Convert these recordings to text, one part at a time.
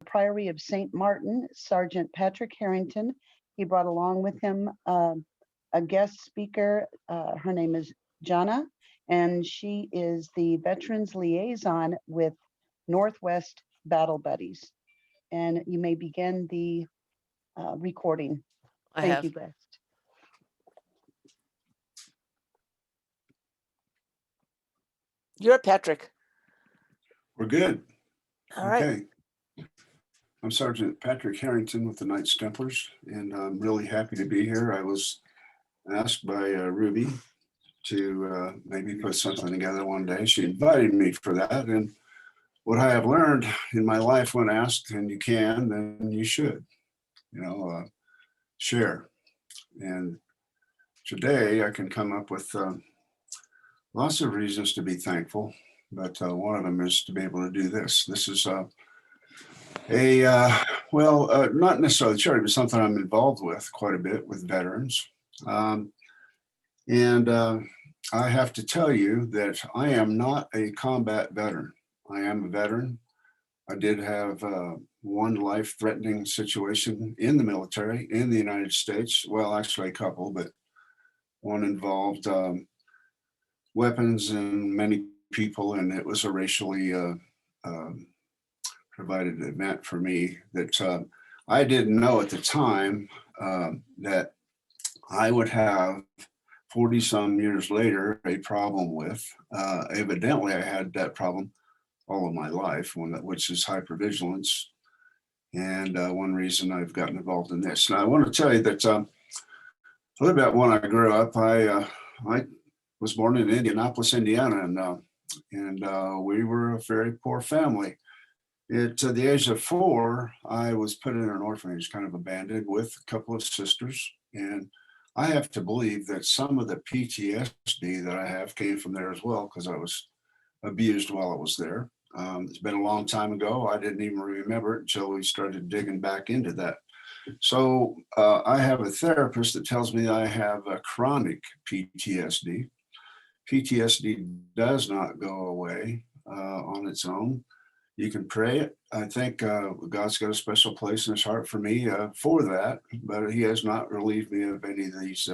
Priory of St. Martin, Sergeant Patrick Harrington. He brought along with him a guest speaker. Her name is Jana, and she is the Veterans Liaison with Northwest Battle Buddies. And you may begin the recording. Thank you, guest. You're Patrick. We're good. All right. Okay. I'm Sergeant Patrick Harrington with the Knights Templars, and I'm really happy to be here. I was asked by Ruby to maybe put something together one day. She invited me for that, and what I have learned in my life when asked, and you can, then you should, share. And today I can come up with lots of reasons to be thankful, but one of them is to be able to do this. This is not necessarily charity, but something I'm involved with quite a bit with veterans. I have to tell you that I am not a combat veteran. I am a veteran. I did have one life-threatening situation in the military in the United States. Well, actually a couple, but one involved weapons and many people, and it was a racially provided event for me that I didn't know at the time that I would have 40 some years later a problem with. Evidently I had that problem all of my life, which is hypervigilance, and one reason I've gotten involved in this. Now I want to tell you that a little bit when I grew up, I was born in Indianapolis, Indiana, and we were a very poor family. At the age of 4, I was put in an orphanage, kind of abandoned, with a couple of sisters. And I have to believe that some of the PTSD that I have came from there as well, because I was abused while I was there. It's been a long time ago. I didn't even remember it until we started digging back into that. So I have a therapist that tells me I have a chronic PTSD. PTSD does not go away on its own. You can pray it. I think God's got a special place in his heart for me for that, but he has not relieved me of any of these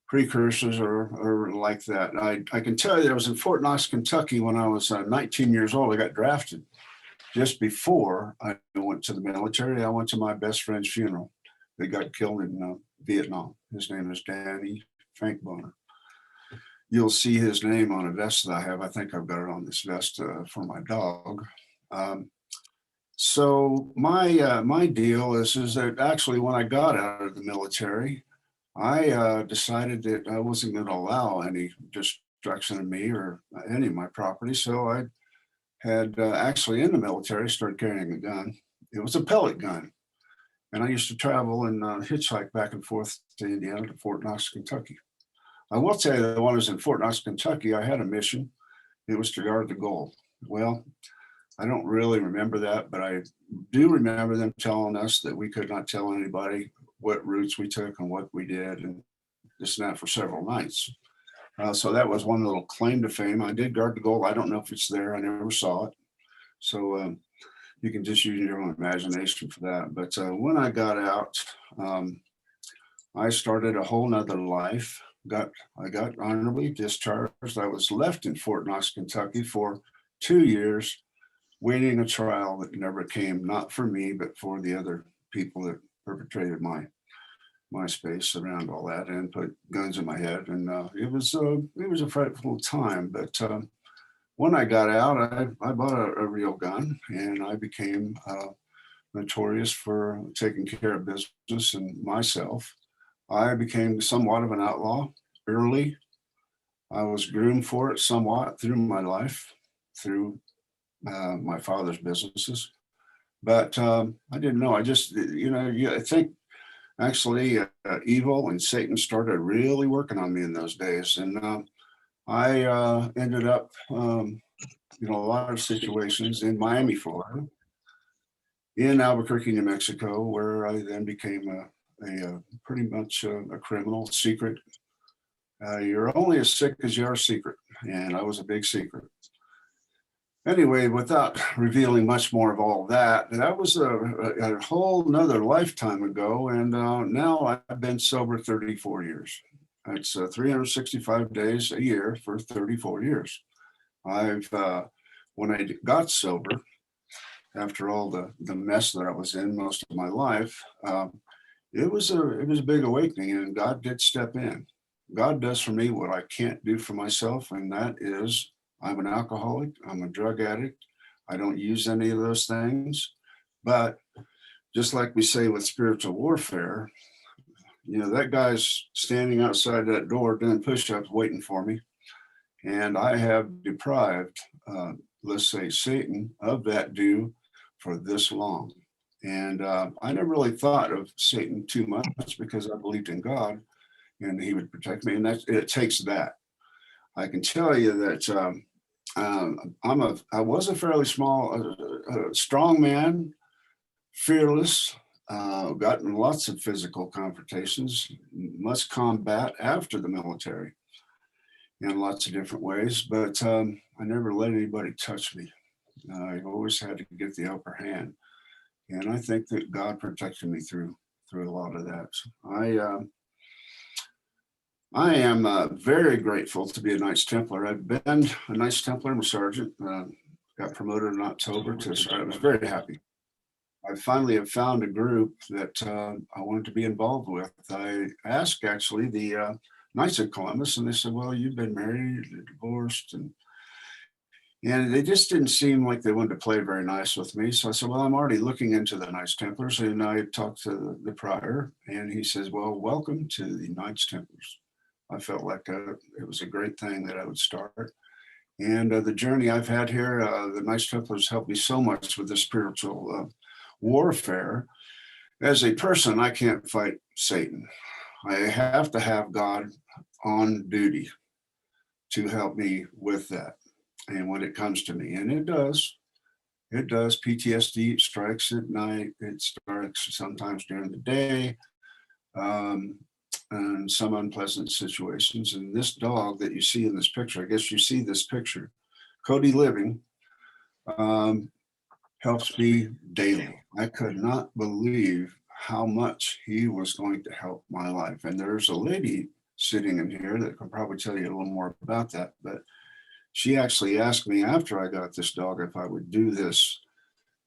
precursors or like that. I can tell you I was in Fort Knox, Kentucky when I was 19 years old. I got drafted. Just before I went to the military, I went to my best friend's funeral. They got killed in Vietnam. His name is Danny Frankboner. You'll see his name on a vest that I have. I think I've got it on this vest for my dog. So my deal is that actually when I got out of the military, I decided that I wasn't going to allow any destruction of me or any of my property. So I had actually in the military started carrying a gun. It was a pellet gun. And I used to travel and hitchhike back and forth to Indiana to Fort Knox, Kentucky. I will tell you that when I was in Fort Knox, Kentucky, I had a mission. It was to guard the gold. Well, I don't really remember that, but I do remember them telling us that we could not tell anybody what routes we took and what we did, and this and that for several nights. So that was one little claim to fame. I did guard the gold. I don't know if it's there. I never saw it. So you can just use your own imagination for that. But when I got out, I started a whole nother life. I got honorably discharged. I was left in Fort Knox, Kentucky for 2 years, waiting a trial that never came, not for me, but for the other people that perpetrated my space around all that and put guns in my head. And it was a frightful time. But when I got out, I bought a real gun, and I became notorious for taking care of business and myself. I became somewhat of an outlaw early. I was groomed for it somewhat through my life, through my father's businesses. But I didn't know. I just, I think actually evil and Satan started really working on me in those days. And I ended up, a lot of situations in Miami, Florida, in Albuquerque, New Mexico, where I then became a pretty much a criminal secret. You're only as sick as you are secret, and I was a big secret. anyway, without revealing much more of all that, that was a whole nother lifetime ago. And now I've been sober 34 years. It's 365 days a year for 34 years. When I got sober, after all the mess that I was in most of my life, it was a big awakening, and God did step in. God does for me what I can't do for myself, and that is I'm an alcoholic, I'm a drug addict. I don't use any of those things. But just like we say with spiritual warfare, that guy's standing outside that door doing push-ups waiting for me. And I have deprived, let's say, Satan of that due for this long. And I never really thought of Satan too much because I believed in God and he would protect me. And it takes that. I can tell you that I was a fairly strong man, fearless, gotten lots of physical confrontations, much combat after the military in lots of different ways, but I never let anybody touch me. I always had to get the upper hand. And I think that God protected me through a lot of that. I am very grateful to be a Knights Templar. I've been a Knights Templar. I'm a sergeant. Got promoted in October to sergeant. I was very happy. I finally have found a group that I wanted to be involved with. I asked actually the Knights of Columbus, and they said, "Well, you've been married, divorced," and they just didn't seem like they wanted to play very nice with me. So I said, "Well, I'm already looking into the Knights Templars," and I talked to the prior, and he says, "Well, welcome to the Knights Templars." I felt like it was a great thing that I would start. And the journey I've had here, the Knights Templars helped me so much with the spiritual warfare. As a person, I can't fight Satan. I have to have God on duty to help me with that. And when it comes to me, and it does, PTSD strikes at night. It strikes sometimes during the day. And some unpleasant situations. And this dog that you see in this picture, I guess you see this picture, Cody Living, helps me daily. I could not believe how much he was going to help my life. And there's a lady sitting in here that can probably tell you a little more about that. But she actually asked me after I got this dog if I would do this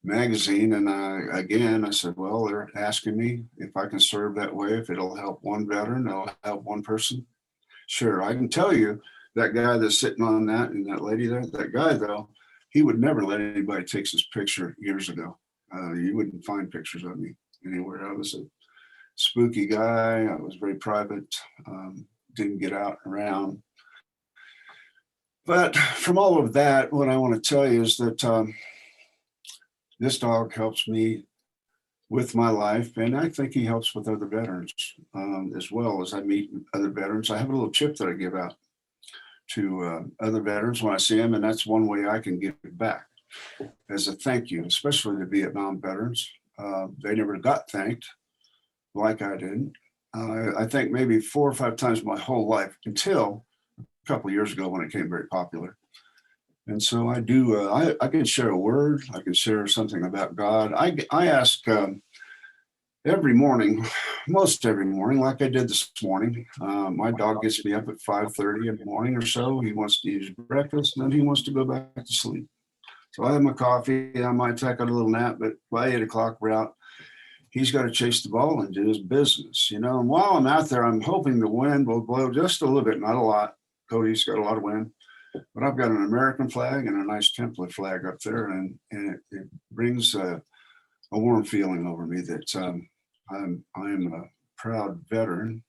magazine. And I said, well, they're asking me if I can serve that way, if it'll help one veteran, it'll help one person. Sure, I can tell you that guy that's sitting on that and that lady there, that guy though, he would never let anybody take his picture years ago. You wouldn't find pictures of me anywhere. I was a spooky guy. I was very private, didn't get out and around. But from all of that, what I want to tell you is that this dog helps me with my life, and I think he helps with other veterans as well. As I meet other veterans, I have a little chip that I give out to other veterans when I see them, and that's one way I can give back as a thank you, especially the Vietnam veterans. They never got thanked like I did. I think maybe 4 or 5 times my whole life until a couple of years ago when it became very popular. And so I do, I can share a word, I can share something about God. I ask every morning, most every morning, like I did this morning. My dog gets me up at 5:30 in the morning or so. He wants to eat breakfast, and then he wants to go back to sleep. So I have my coffee, I might take a little nap, but by 8 o'clock we're out. He's got to chase the ball and do his business, And while I'm out there, I'm hoping the wind will blow just a little bit, not a lot. Cody's got a lot of wind. But I've got an American flag and a nice template flag up there, and it brings a warm feeling over me that I'm a proud veteran,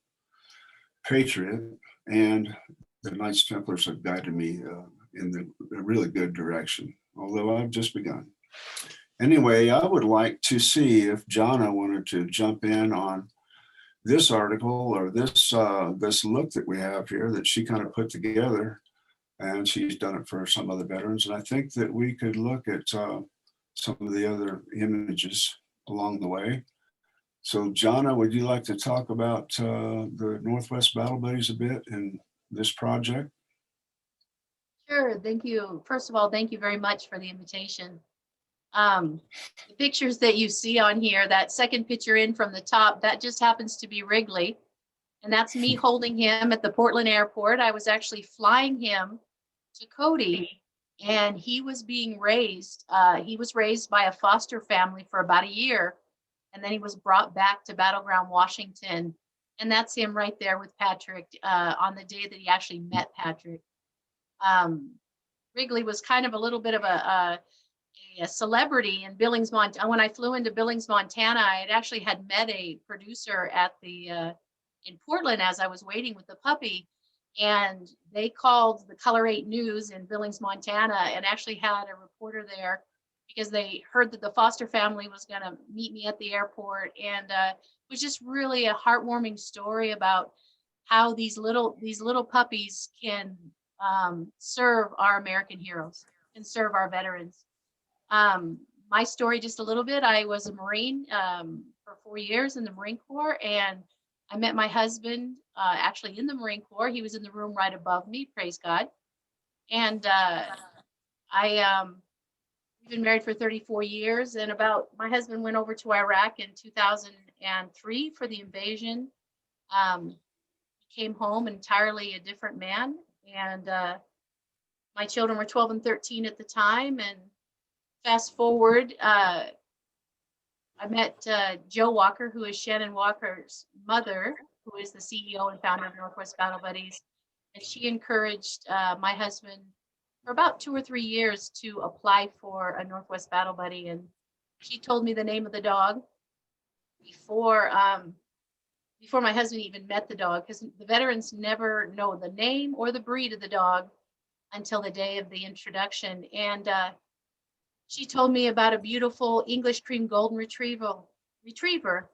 patriot, and the Knights Templars have guided me in a really good direction, although I've just begun. Anyway, I would like to see if Jonna wanted to jump in on this article or this look that we have here that she kind of put together. And she's done it for some other veterans. And I think that we could look at some of the other images along the way. So Jonna, would you like to talk about the Northwest Battle Buddies a bit and this project? Sure. Thank you. First of all, thank you very much for the invitation. The pictures that you see on here, that second picture in from the top, that just happens to be Wrigley. And that's me holding him at the Portland airport. I was actually flying him to Cody, and he was being raised. He was raised by a foster family for about a year, and then he was brought back to Battleground, Washington. And that's him right there with Patrick on the day that he actually met Patrick. Wrigley was kind of a little bit of a celebrity in Billings, Montana. When I flew into Billings, Montana, I had met a producer at the in Portland as I was waiting with the puppy, and they called the Color 8 News in Billings, Montana, and actually had a reporter there because they heard that the foster family was going to meet me at the airport, and it was just really a heartwarming story about how these little puppies can serve our American heroes and serve our veterans. My story, just a little bit. I was a Marine for 4 years in the Marine Corps, and I met my husband actually in the Marine Corps. He was in the room right above me, praise God. And we've been married for 34 years. And my husband went over to Iraq in 2003 for the invasion. He came home entirely a different man. And my children were 12 and 13 at the time. And fast forward, I met Joe Walker, who is Shannon Walker's mother, who is the CEO and founder of Northwest Battle Buddies. And she encouraged my husband for about 2 or 3 years to apply for a Northwest Battle Buddy. And she told me the name of the dog before my husband even met the dog, because the veterans never know the name or the breed of the dog until the day of the introduction. And she told me about a beautiful English cream golden retriever.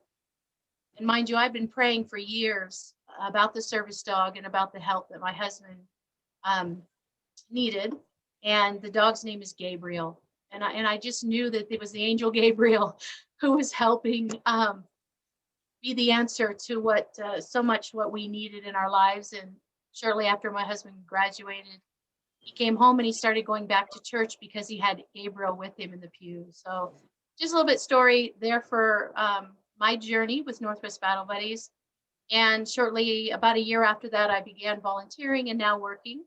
And mind you, I've been praying for years about the service dog and about the help that my husband needed. And the dog's name is Gabriel. And I just knew that it was the angel Gabriel who was helping be the answer to so much what we needed in our lives. And shortly after my husband graduated, he came home and he started going back to church because he had Gabriel with him in the pew. So just a little bit story there for my journey with Northwest Battle Buddies. And shortly, about a year after that, I began volunteering and now working.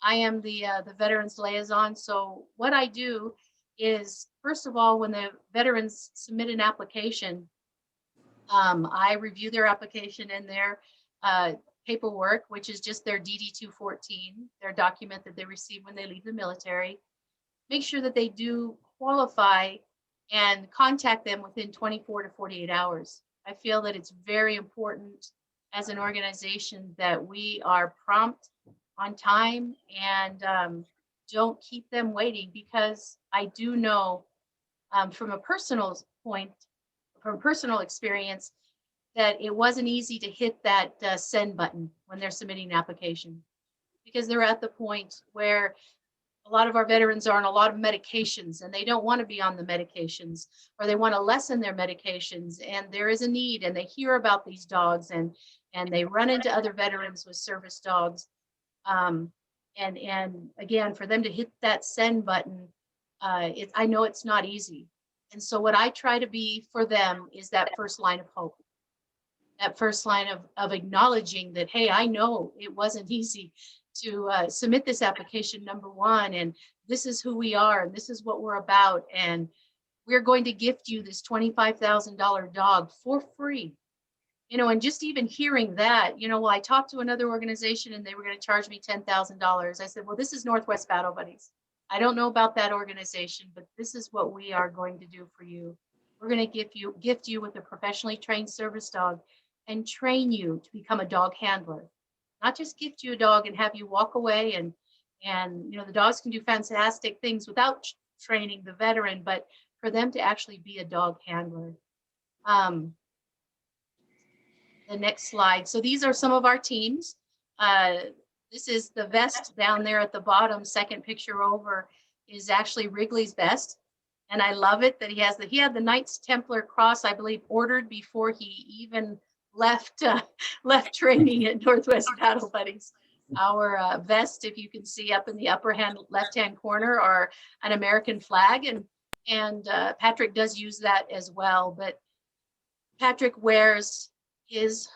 I am the veterans liaison. So what I do is, first of all, when the veterans submit an application, I review their application and their paperwork, which is just their DD-214, their document that they receive when they leave the military. Make sure that they do qualify and contact them within 24 to 48 hours. I feel that it's very important as an organization that we are prompt, on time, and don't keep them waiting, because I do know from a personal experience, that it wasn't easy to hit that send button when they're submitting an application, because they're at the point where a lot of our veterans are on a lot of medications and they don't want to be on the medications, or they want to lessen their medications, and there is a need, and they hear about these dogs and they run into other veterans with service dogs. And again, for them to hit that send button, I know it's not easy. And so what I try to be for them is that first line of hope, that first line of acknowledging that, hey, I know it wasn't easy to submit this application, number one, and this is who we are, and this is what we're about, and we're going to gift you this $25,000 dog for free. And just even hearing that, well, I talked to another organization and they were going to charge me $10,000. I said, well, this is Northwest Battle Buddies. I don't know about that organization, but this is what we are going to do for you. We're going to gift you with a professionally trained service dog and train you to become a dog handler. Not just gift you a dog and have you walk away and the dogs can do fantastic things without training the veteran, but for them to actually be a dog handler. The next slide. So these are some of our teams. This is the vest down there at the bottom. Second picture over is actually Wrigley's vest. And I love it that he had the Knights Templar cross, I believe, ordered before he even left training at Northwest Battle Buddies. our vest, if you can see up in the upper hand left-hand corner, are an American flag, and Patrick does use that as well. But Patrick wears his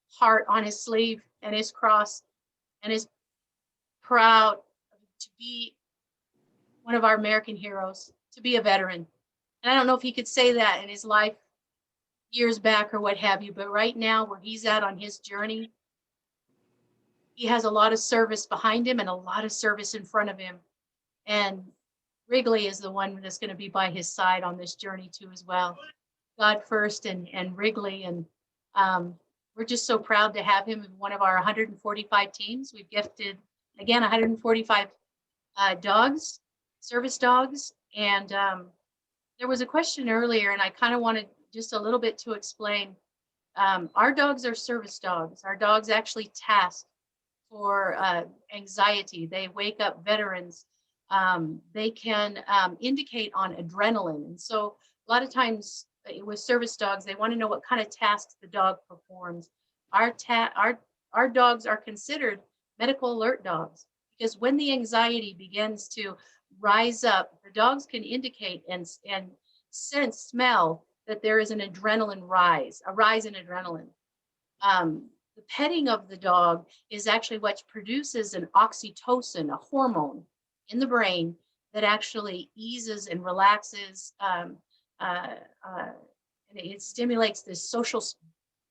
heart on his sleeve and his cross, and is proud to be one of our American heroes, to be a veteran. And I don't know if he could say that in his life years back or what have you, but right now, where he's at on his journey, he has a lot of service behind him and a lot of service in front of him. And Wrigley is the one that's going to be by his side on this journey too as well. God first and Wrigley. And we're just so proud to have him in one of our 145 teams. We've gifted, again, 145 dogs, service dogs. And there was a question earlier, and I kind of wanted just a little bit to explain. Our dogs are service dogs. Our dogs actually task for anxiety. They wake up veterans. They can indicate on adrenaline. And so a lot of times with service dogs, they want to know what kind of tasks the dog performs. Our dogs are considered medical alert dogs, because when the anxiety begins to rise up, the dogs can indicate and sense, smell that there is an adrenaline rise, a rise in adrenaline. The petting of the dog is actually what produces an oxytocin, a hormone in the brain that actually eases and relaxes. And it stimulates this social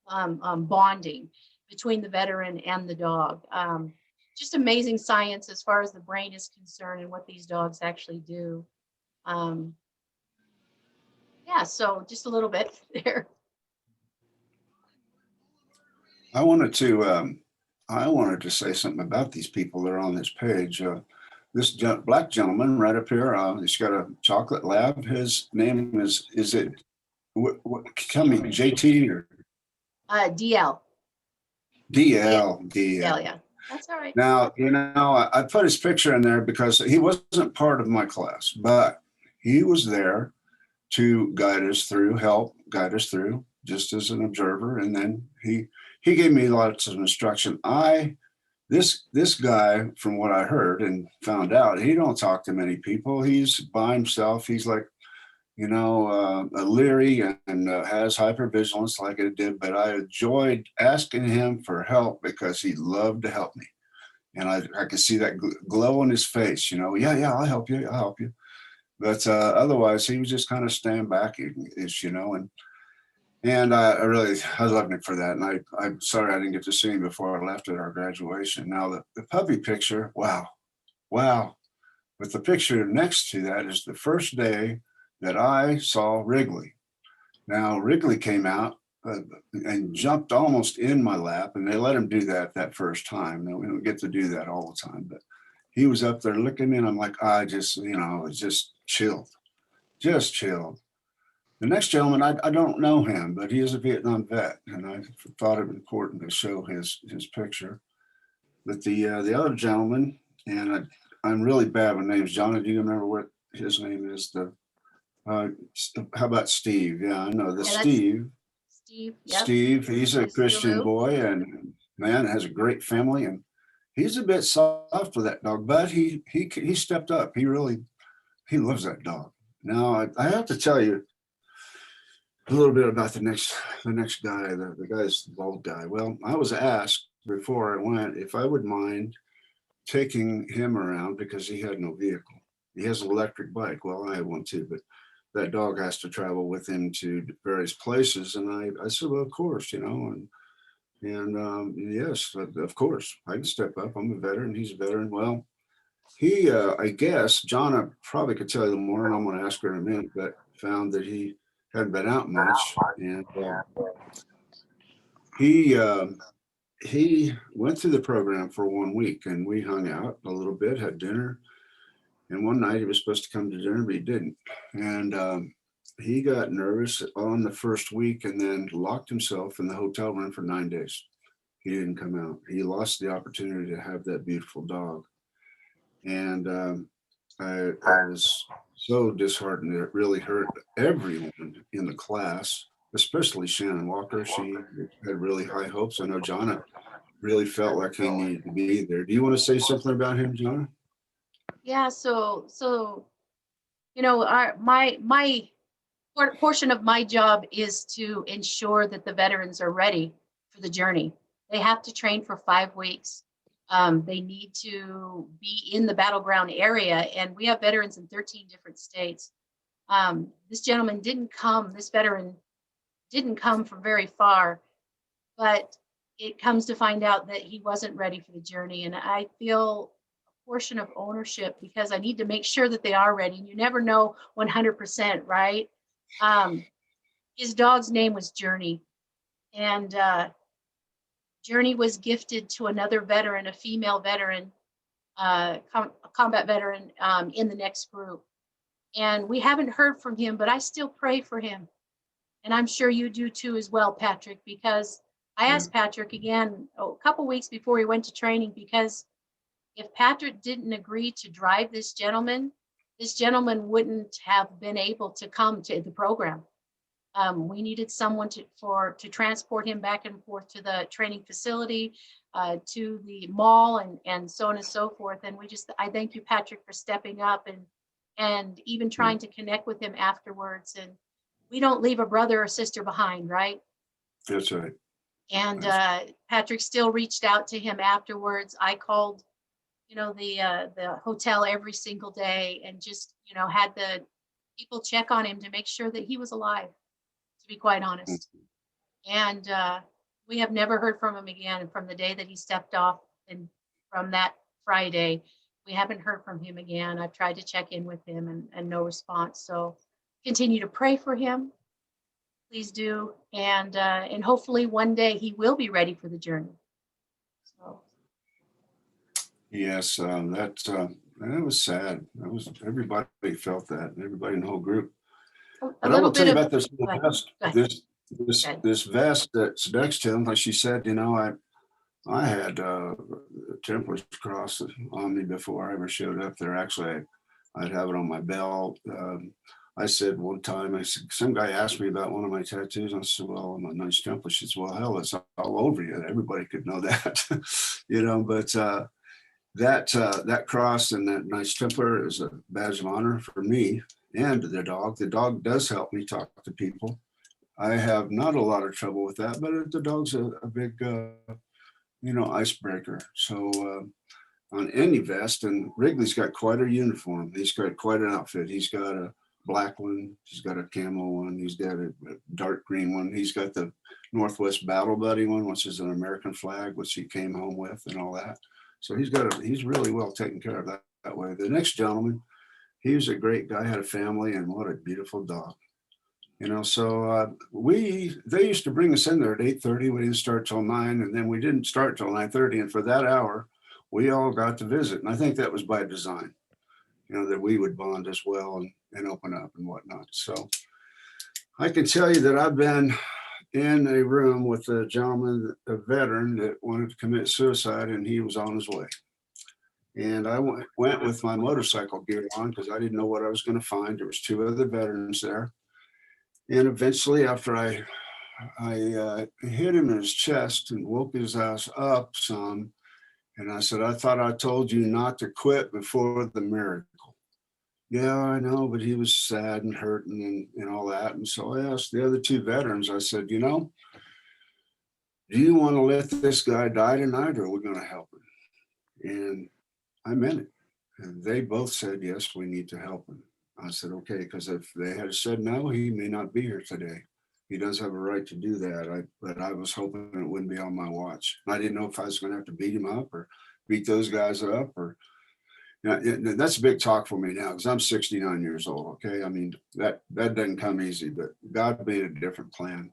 bonding between the veteran and the dog. Just amazing science as far as the brain is concerned and what these dogs actually do. Yeah, so just a little bit there. I wanted to say something about these people that are on this page. This black gentleman right up here, he's got a chocolate lab. His name is it, tell me, JT or? DL. DL. Yeah. That's all right. Now, I put his picture in there because he wasn't part of my class, but he was there to guide us through, help guide us through, just as an observer. And then he gave me lots of instruction. This guy, from what I heard and found out, he don't talk to many people. He's by himself. He's like, leery and has hypervigilance like I did, but I enjoyed asking him for help because he loved to help me. And I could see that glow on his face, yeah, I'll help you. But otherwise, he was just kind of stand back-ish, and I loved him for that. And I'm sorry I didn't get to see him before I left at our graduation. Now the puppy picture, wow. But the picture next to that is the first day that I saw Wrigley. Now Wrigley came out and jumped almost in my lap, and they let him do that first time. Now, we don't get to do that all the time, but he was up there looking in. I'm like, I just, just chilled. The next gentleman, I don't know him, but he is a Vietnam vet, and I thought it important to show his picture. But the other gentleman, and I'm really bad with names. John, do you remember what his name is? How about Steve? Yeah, I know the Steve. Yep. Steve, he's a Christian boy and man has a great family, and he's a bit soft with that dog, but he stepped up. He loves that dog. Now I have to tell you a little bit about the next guy. The guy's the bald guy. Well, I was asked before I went if I would mind taking him around because he had no vehicle. He has an electric bike. Well, I have one too, but that dog has to travel with him to various places. And I said, well, of course, and yes, of course, I can step up. I'm a veteran. He's a veteran. Well, he, I guess, John, I probably could tell you more, and I'm going to ask her in a minute, but found that he hadn't been out much. And he went through the program for 1 week, and we hung out a little bit, had dinner. And one night he was supposed to come to dinner, but he didn't. And he got nervous on the first week and then locked himself in the hotel room for 9 days. He didn't come out. He lost the opportunity to have that beautiful dog. And I was so disheartened. It really hurt everyone in the class, especially Shannon Walker. She had really high hopes. I know Jonna really felt like he needed to be there. Do you want to say something about him, John? Yeah, so my portion of my job is to ensure that the veterans are ready for the journey. They have to train for 5 weeks. They need to be in the battleground area, and we have veterans in 13 different states. This veteran didn't come from very far, but it comes to find out that he wasn't ready for the journey. And I feel a portion of ownership because I need to make sure that they are ready. And you never know 100%, right? His dog's name was Journey. And Journey was gifted to another veteran, a female veteran, a combat veteran in the next group. And we haven't heard from him, but I still pray for him. And I'm sure you do too as well, Patrick, because I asked Patrick again a couple weeks before he went to training, because if Patrick didn't agree to drive this gentleman wouldn't have been able to come to the program. We needed someone to transport him back and forth to the training facility, to the mall, and so on and so forth. And I thank you, Patrick, for stepping up and even trying to connect with him afterwards. And we don't leave a brother or sister behind, right? That's right. And Patrick still reached out to him afterwards. I called, the hotel every single day and just, had the people check on him to make sure that he was alive, to be quite honest. And we have never heard from him again from the day that he stepped off, and from that Friday, we haven't heard from him again. I've tried to check in with him and no response. So continue to pray for him. Please do. And hopefully one day he will be ready for the journey. So. Yes, that was sad. Everybody felt that, everybody in the whole group. But I will tell you about this vest. This vest that's next to him. Like she said, I had Templars cross on me before I ever showed up there. Actually, I'd have it on my belt. I said one time, some guy asked me about one of my tattoos. I said, well, I'm a Knights Templar. She said, well, hell, it's all over you. Everybody could know that, but that cross and that Knights Templar is a badge of honor for me and the dog. The dog does help me talk to people. I have not a lot of trouble with that, but the dog's a big, icebreaker. So on any vest, and Wrigley's got quite a uniform. He's got quite an outfit. He's got a black one. He's got a camo one. He's got a dark green one. He's got the Northwest Battle Buddy one, which is an American flag, which he came home with and all that. So he's really well taken care of that way. The next gentleman, he was a great guy, had a family, and what a beautiful dog. So they used to bring us in there at 8:30. We didn't start till 9, and then we didn't start till 9:30. And for that hour, we all got to visit. And I think that was by design, that we would bond as well and open up and whatnot. So I can tell you that I've been in a room with a gentleman, a veteran that wanted to commit suicide, and he was on his way. And I went with my motorcycle gear on because I didn't know what I was going to find. There was 2 other veterans there. And eventually, after I hit him in his chest and woke his ass up some, and I said, I thought I told you not to quit before the miracle. Yeah, I know, but he was sad and hurting and all that. And so I asked the other 2 veterans, I said, do you want to let this guy die tonight, or are we going to help him? And I meant it. And they both said, yes, we need to help him. I said, okay, because if they had said no, he may not be here today. He does have a right to do that. But I was hoping it wouldn't be on my watch. I didn't know if I was going to have to beat him up or beat those guys up, or that's a big talk for me now because I'm 69 years old. Okay. I mean, that doesn't come easy, but God made a different plan.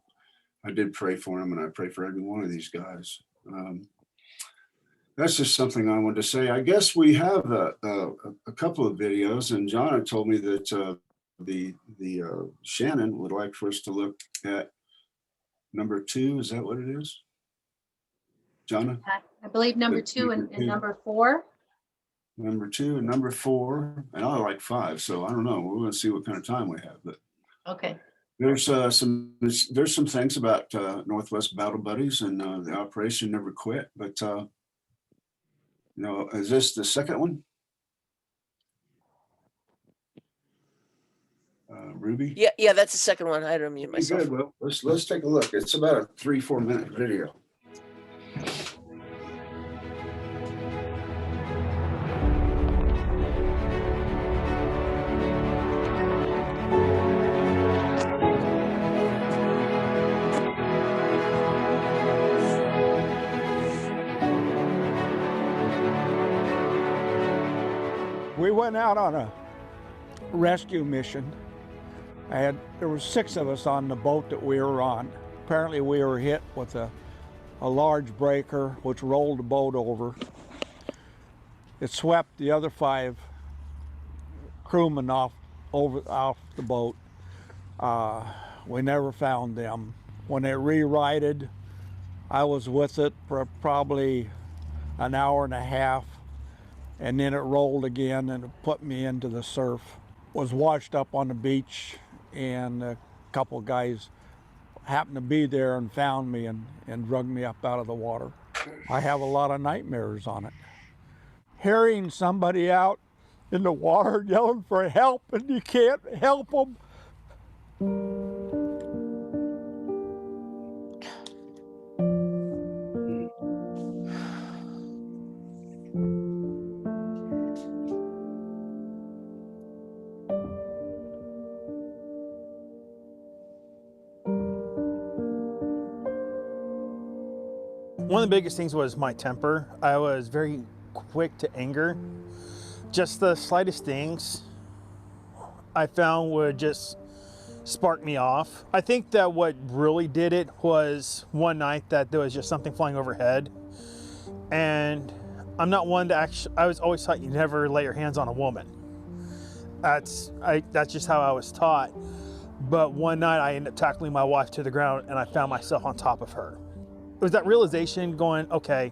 I did pray for him, and I pray for every one of these guys. That's just something I wanted to say. I guess we have a couple of videos, and John had told me that the Shannon would like for us to look at number 2. Is that what it is, Jonna? I believe number 2 and number 4. Number 2 and number 4, and I like 5. So I don't know. We're going to see what kind of time we have. But okay. There's some things about Northwest Battle Buddies, and the operation never quit. But is this the second one? Ruby? Yeah, that's the second one. I had to mute Okay, myself. good. Well, let's take a look. It's about a 3-4 minute video. We went out on a rescue mission. There were 6 of us on the boat that we were on. Apparently we were hit with a large breaker which rolled the boat over. It swept the other 5 crewmen off the boat. We never found them. When it re-righted, I was with it for probably an hour and a half, and then it rolled again and it put me into the surf. Was washed up on the beach, and a couple guys happened to be there and found me and dragged me up out of the water. I have a lot of nightmares on it. Hearing somebody out in the water yelling for help and you can't help them. One of the biggest things was my temper. I was very quick to anger. Just the slightest things I found would just spark me off. I think that what really did it was one night that there was just something flying overhead. And I'm not one to I was always taught you never lay your hands on a woman. That's just how I was taught. But one night I ended up tackling my wife to the ground and I found myself on top of her. It was that realization going, okay,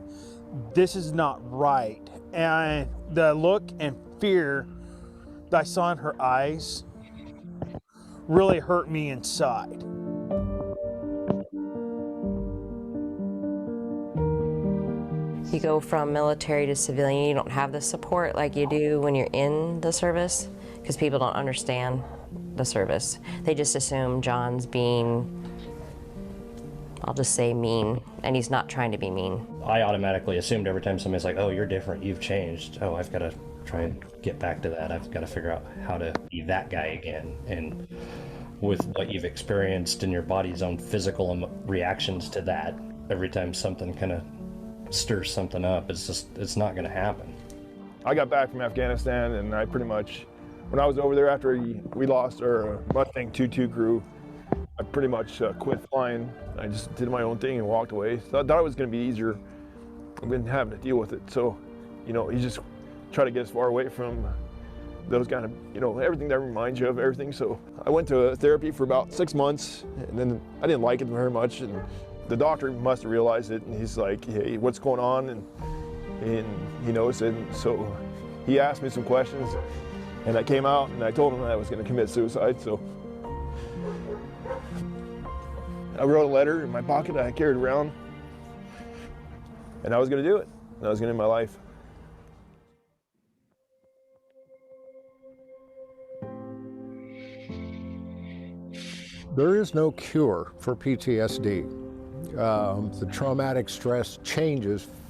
this is not right. And the look and fear that I saw in her eyes really hurt me inside. You go from military to civilian, you don't have the support like you do when you're in the service, because people don't understand the service. They just assume John's being, I'll just say mean, and he's not trying to be mean. I automatically assumed every time somebody's like, oh, you're different, you've changed. Oh, I've got to try and get back to that. I've got to figure out how to be that guy again. And with what you've experienced in your body's own physical reactions to that, every time something kind of stirs something up, it's not going to happen. I got back from Afghanistan, and I pretty much, when I was over there after we lost our Mustang 2-2 crew, I pretty much quit flying. I just did my own thing and walked away. So I thought it was going to be easier than having to deal with it. So, you just try to get as far away from those kind of, everything that reminds you of everything. So I went to therapy for about 6 months, and then I didn't like it very much. And the doctor must have realized it, and he's like, hey, what's going on? And he knows it. And so he asked me some questions, and I came out and I told him I was going to commit suicide. So I wrote a letter in my pocket that I carried around, and I was going to do it. And I was going to end my life. There is no cure for PTSD. The traumatic stress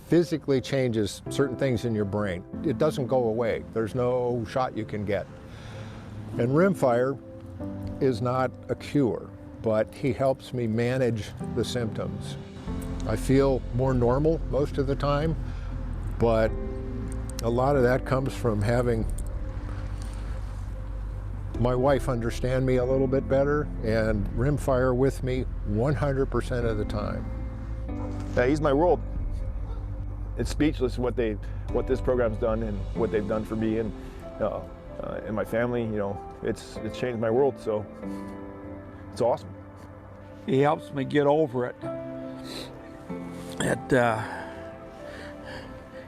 physically changes certain things in your brain. It doesn't go away. There's no shot you can get. And rimfire is not a cure, but he helps me manage the symptoms. I feel more normal most of the time, but a lot of that comes from having my wife understand me a little bit better and rimfire with me 100% of the time. Yeah, he's my world. It's speechless what this program's done and what they've done for me and my family. It's changed my world. So it's awesome. He helps me get over it.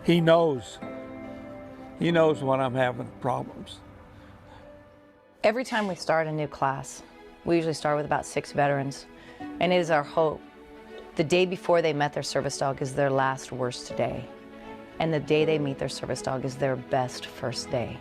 He knows when I'm having problems. Every time we start a new class, We usually start with about 6 veterans, and it is our hope the day before they met their service dog is their last worst day, and the day they meet their service dog is their best first day.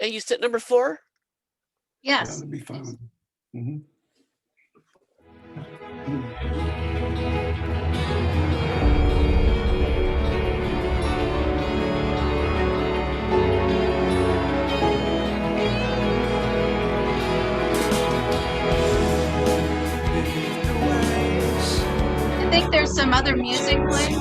And you sit number 4? Yeah, Yes. that'd be fun. Mhm. I think there's some other music playing.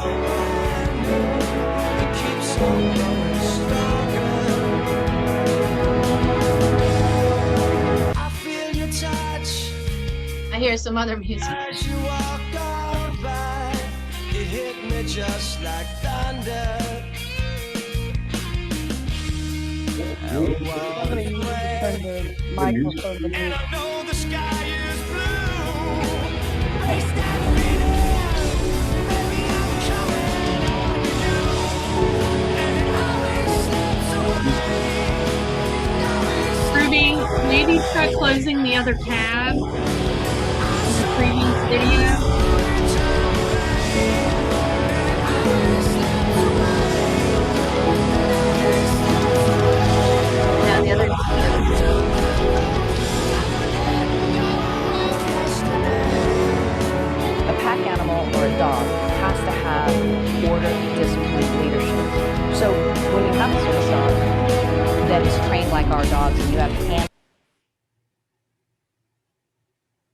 I hear some other music. As you walked on by, it hit me just like thunder. Somebody needs to turn the microphone to mute. I know the sky is blue. Face that feeling, baby, I'm coming on you. And it always slips away. Ruby, maybe try closing the other tab in the previous video. Yeah, the other. A pack animal or a dog has to have order, discipline, leadership. So when you have a service dog that is trained like our dogs and you have hand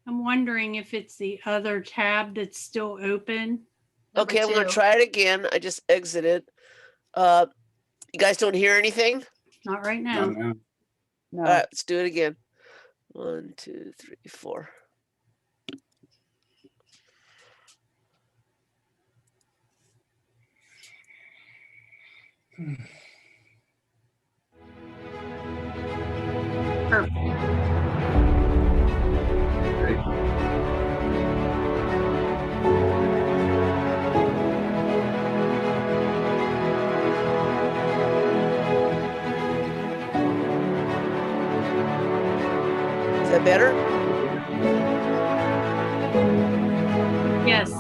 I'm wondering if it's the other tab that's still open. Number Okay, I'm gonna 2. try it again. I just exited. You guys don't hear anything? Not right No, now. no. No. All right, let's do it again. 1, 2, 3, 4. Perfect. Is that better? Yes.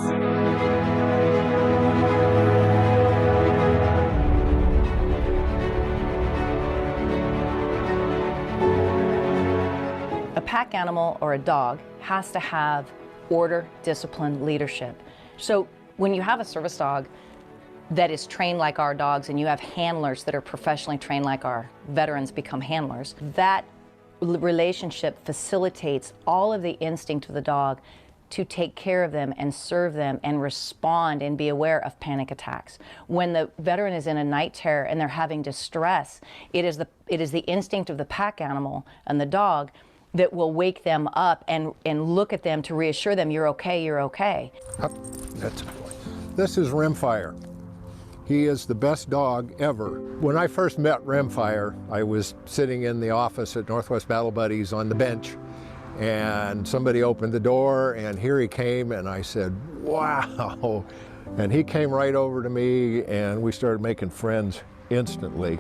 A pack animal or a dog has to have order, discipline, leadership. So when you have a service dog that is trained like our dogs and you have handlers that are professionally trained like our veterans become handlers, that relationship facilitates all of the instinct of the dog to take care of them and serve them and respond and be aware of panic attacks. When the veteran is in a night terror and they're having distress, it is the instinct of the pack animal and the dog that will wake them up and look at them to reassure them, you're okay, you're okay. That's a boy. This is Rimfire. He is the best dog ever. When I first met Rimfire, I was sitting in the office at Northwest Battle Buddies on the bench, and somebody opened the door, and here he came, and I said, wow. And he came right over to me, and we started making friends instantly.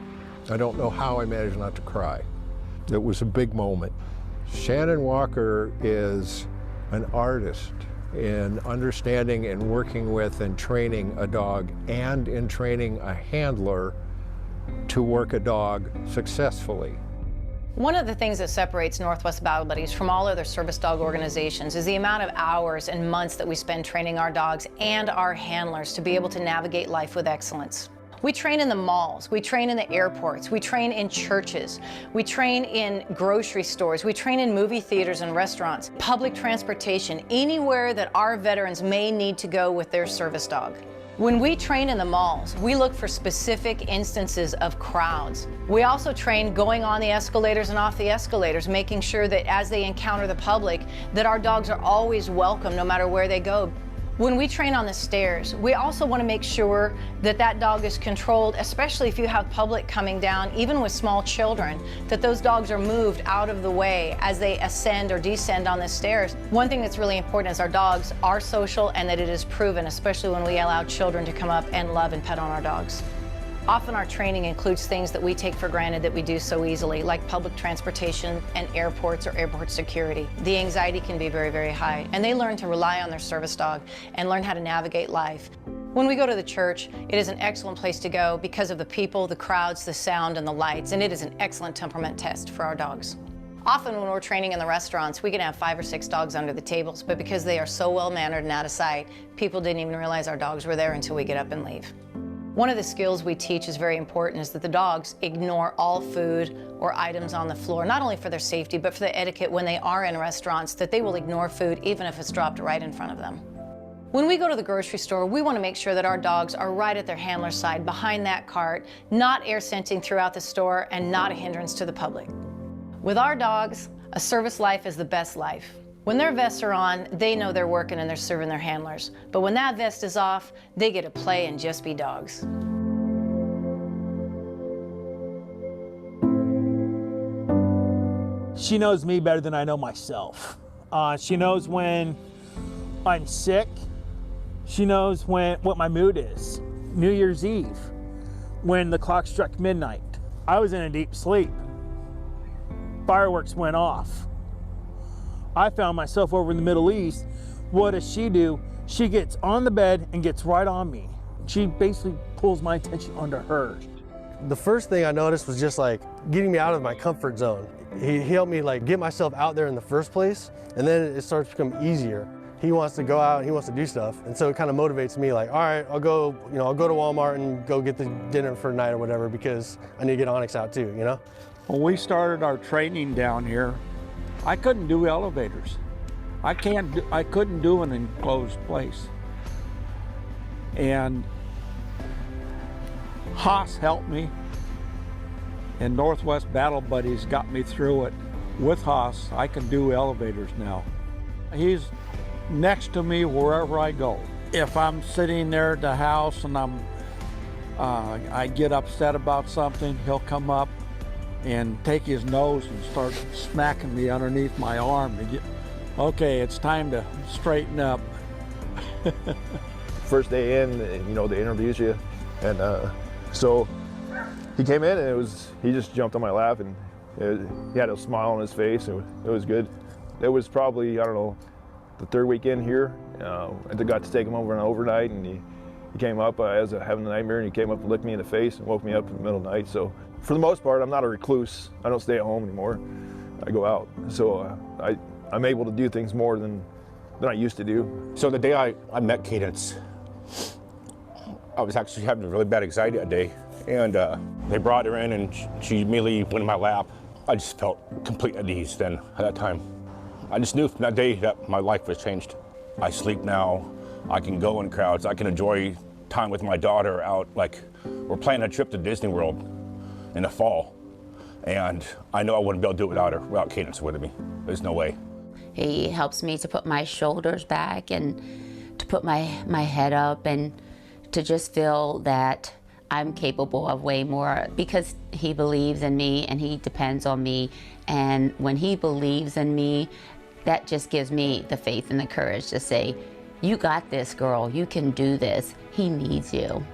I don't know how I managed not to cry. It was a big moment. Shannon Walker is an artist in understanding and working with and training a dog and in training a handler to work a dog successfully. One of the things that separates Northwest Battle Buddies from all other service dog organizations is the amount of hours and months that we spend training our dogs and our handlers to be able to navigate life with excellence. We train in the malls, we train in the airports, we train in churches, we train in grocery stores, we train in movie theaters and restaurants, public transportation, anywhere that our veterans may need to go with their service dog. When we train in the malls, we look for specific instances of crowds. We also train going on the escalators and off the escalators, making sure that as they encounter the public, that our dogs are always welcome no matter where they go. When we train on the stairs, we also want to make sure that that dog is controlled, especially if you have public coming down, even with small children, that those dogs are moved out of the way as they ascend or descend on the stairs. One thing that's really important is our dogs are social and that it is proven, especially when we allow children to come up and love and pet on our dogs. Often our training includes things that we take for granted that we do so easily, like public transportation and airports or airport security. The anxiety can be very, very high, and they learn to rely on their service dog and learn how to navigate life. When we go to the church, it is an excellent place to go because of the people, the crowds, the sound, and the lights, and it is an excellent temperament test for our dogs. Often when we're training in the restaurants, we can have 5 or 6 dogs under the tables, but because they are so well-mannered and out of sight, people didn't even realize our dogs were there until we get up and leave. One of the skills we teach is very important is that the dogs ignore all food or items on the floor, not only for their safety, but for the etiquette when they are in restaurants, that they will ignore food even if it's dropped right in front of them. When we go to the grocery store, we want to make sure that our dogs are right at their handler's side, behind that cart, not air scenting throughout the store and not a hindrance to the public. With our dogs, a service life is the best life. When their vests are on, they know they're working and they're serving their handlers. But when that vest is off, they get to play and just be dogs. She knows me better than I know myself. She knows when I'm sick. She knows what my mood is. New Year's Eve, when the clock struck midnight, I was in a deep sleep. Fireworks went off. I found myself over in the Middle East. What does she do? She gets on the bed and gets right on me. She basically pulls my attention onto her. The first thing I noticed was just like getting me out of my comfort zone. He helped me like get myself out there in the first place, and then it starts to become easier. He wants to go out and he wants to do stuff, and so it kind of motivates me like, all right, I'll go to Walmart and go get the dinner for tonight or whatever because I need to get Onyx out too, When we started our training down here, I couldn't do elevators. I couldn't do an enclosed place. And Haas helped me, and Northwest Battle Buddies got me through it. With Haas, I can do elevators now. He's next to me wherever I go. If I'm sitting there at the house and I get upset about something, he'll come up and take his nose and start smacking me underneath my arm to get, okay, it's time to straighten up. First day in, they introduce you, and so he came in and he just jumped on my lap and he had a smile on his face. It was good. It was probably, I don't know, the 3rd weekend here. I got to take him over an overnight, and he came up as having a nightmare, and he came up and licked me in the face and woke me up in the middle of the night. So for the most part, I'm not a recluse. I don't stay at home anymore. I go out. So I'm able to do things more than I used to do. So the day I met Cadence, I was actually having a really bad anxiety that day. And they brought her in and she immediately went in my lap. I just felt complete at ease then at that time. I just knew from that day that my life was changed. I sleep now. I can go in crowds. I can enjoy time with my daughter out. Like, we're planning a trip to Disney World in the fall. And I know I wouldn't be able to do it without Cadence with me. There's no way. He helps me to put my shoulders back and to put my head up and to just feel that I'm capable of way more because he believes in me and he depends on me. And when he believes in me, that just gives me the faith and the courage to say, you got this, girl, you can do this. He needs you.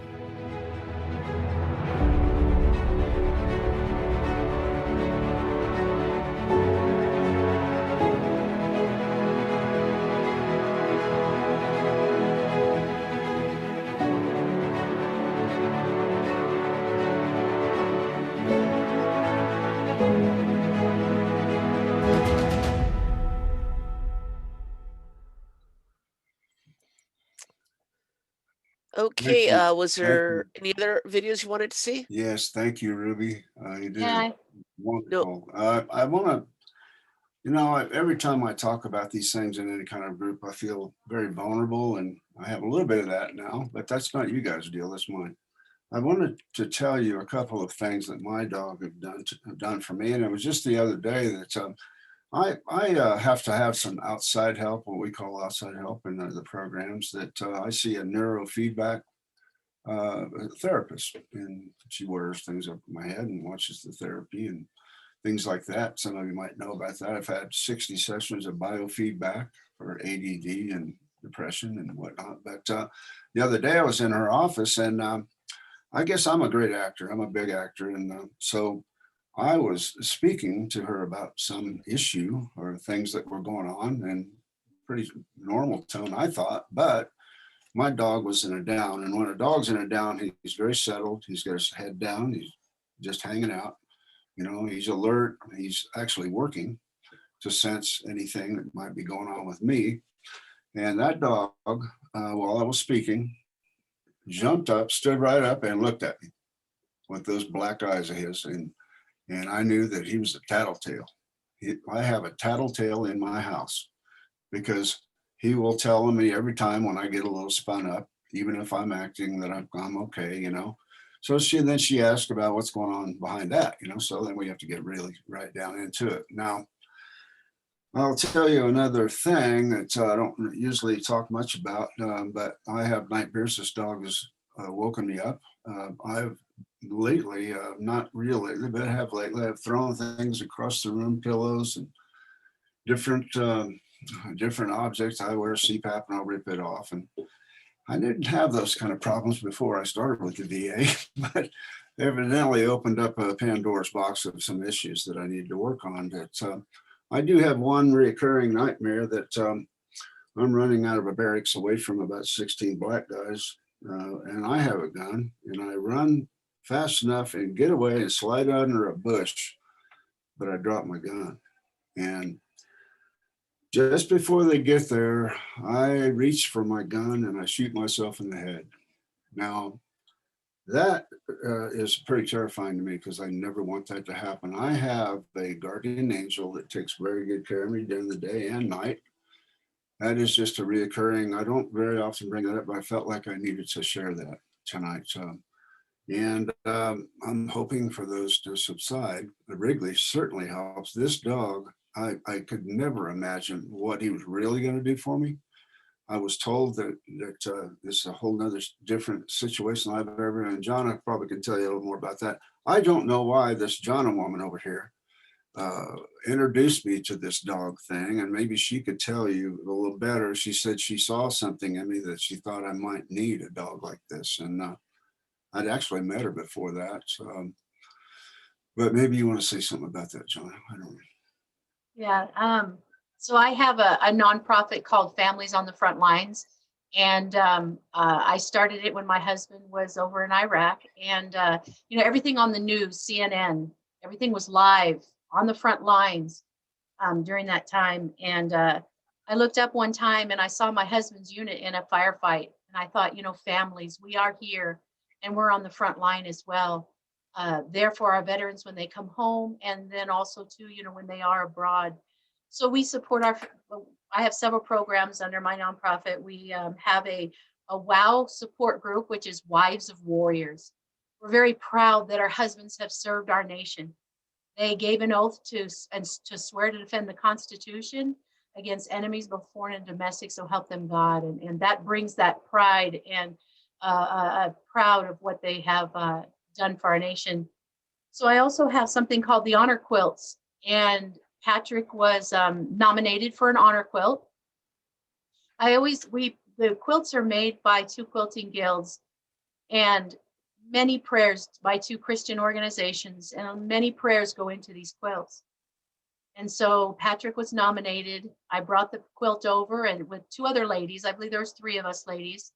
Okay, Thank you. was Thank there any other videos you wanted to see? Yes, thank you, Ruby. You did Yeah. wonderful. I want to You know, every time I talk about these things in any kind of group, I feel very vulnerable, and I have a little bit of that now, but that's not you guys' deal, that's mine. I wanted to tell you a couple of things that my dog have done for me, and it was just the other day that I have to have some outside help, what we call outside help in the programs, that I see a neurofeedback therapist, and she wears things up my head and watches the therapy and things like that. Some of you might know about that. I've had 60 sessions of biofeedback for ADD and depression and whatnot. But the other day I was in her office, and I guess I'm a great actor. I'm a big actor. And so I was speaking to her about some issue or things that were going on, and pretty normal tone, I thought. But my dog was in a down. And when a dog's in a down, he's very settled. He's got his head down. He's just hanging out. You know, he's alert. He's actually working to sense anything that might be going on with me. And that dog, while I was speaking, jumped up, stood right up, and looked at me with those black eyes of his. And I knew that he was a tattletale. I have a tattletale in my house because he will tell me every time when I get a little spun up, even if I'm acting that I'm okay, you know. So then she asked about what's going on behind that, you know. So then we have to get really right down into it. Now, I'll tell you another thing that I don't usually talk much about, but I have nightmares. This dog has woken me up. I've lately, not real lately, but I have lately, I've thrown things across the room, pillows and different objects. I wear CPAP and I'll rip it off. And I didn't have those kind of problems before I started with the VA, but evidently opened up a Pandora's box of some issues that I need to work on. That I do have one recurring nightmare that I'm running out of a barracks away from about 16 black guys, and I have a gun, and I run fast enough and get away and slide under a bush, but I drop my gun. And just before they get there, I reach for my gun and I shoot myself in the head. Now, that is pretty terrifying to me because I never want that to happen. I have a guardian angel that takes very good care of me during the day and night. That is just a reoccurring, I don't very often bring that up, but I felt like I needed to share that tonight. And I'm hoping for those to subside. The Wrigley certainly helps. This dog, I could never imagine what he was really going to do for me. I was told that this is a whole nother different situation I've ever, and Jonna probably can tell you a little more about that. I don't know why this Jonna woman over here introduced me to this dog thing, and maybe she could tell you a little better. She said she saw something in me that she thought I might need a dog like this, and I'd actually met her before that. But maybe you want to say something about that, Jonna. I don't know. Yeah. So I have a nonprofit called Families on the Front Lines. And I started it when my husband was over in Iraq. And, you know, everything on the news, CNN, everything was live on the front lines during that time. And I looked up one time and I saw my husband's unit in a firefight. And I thought, you know, families, we are here and we're on the front line as well. There for our veterans when they come home, and then also too, you know, when they are abroad. So we support I have several programs under my nonprofit. We have a WOW support group, which is Wives of Warriors. We're very proud that our husbands have served our nation. They gave an oath to swear to defend the Constitution against enemies, both foreign and domestic, so help them God. And that brings that pride and proud of what they have done for our nation. So I also have something called the Honor Quilts, and Patrick was nominated for an honor quilt. The quilts are made by 2 quilting guilds and many prayers by 2 Christian organizations, and many prayers go into these quilts. And so Patrick was nominated. I brought the quilt over and with 2 other ladies, I believe there was 3 of us ladies,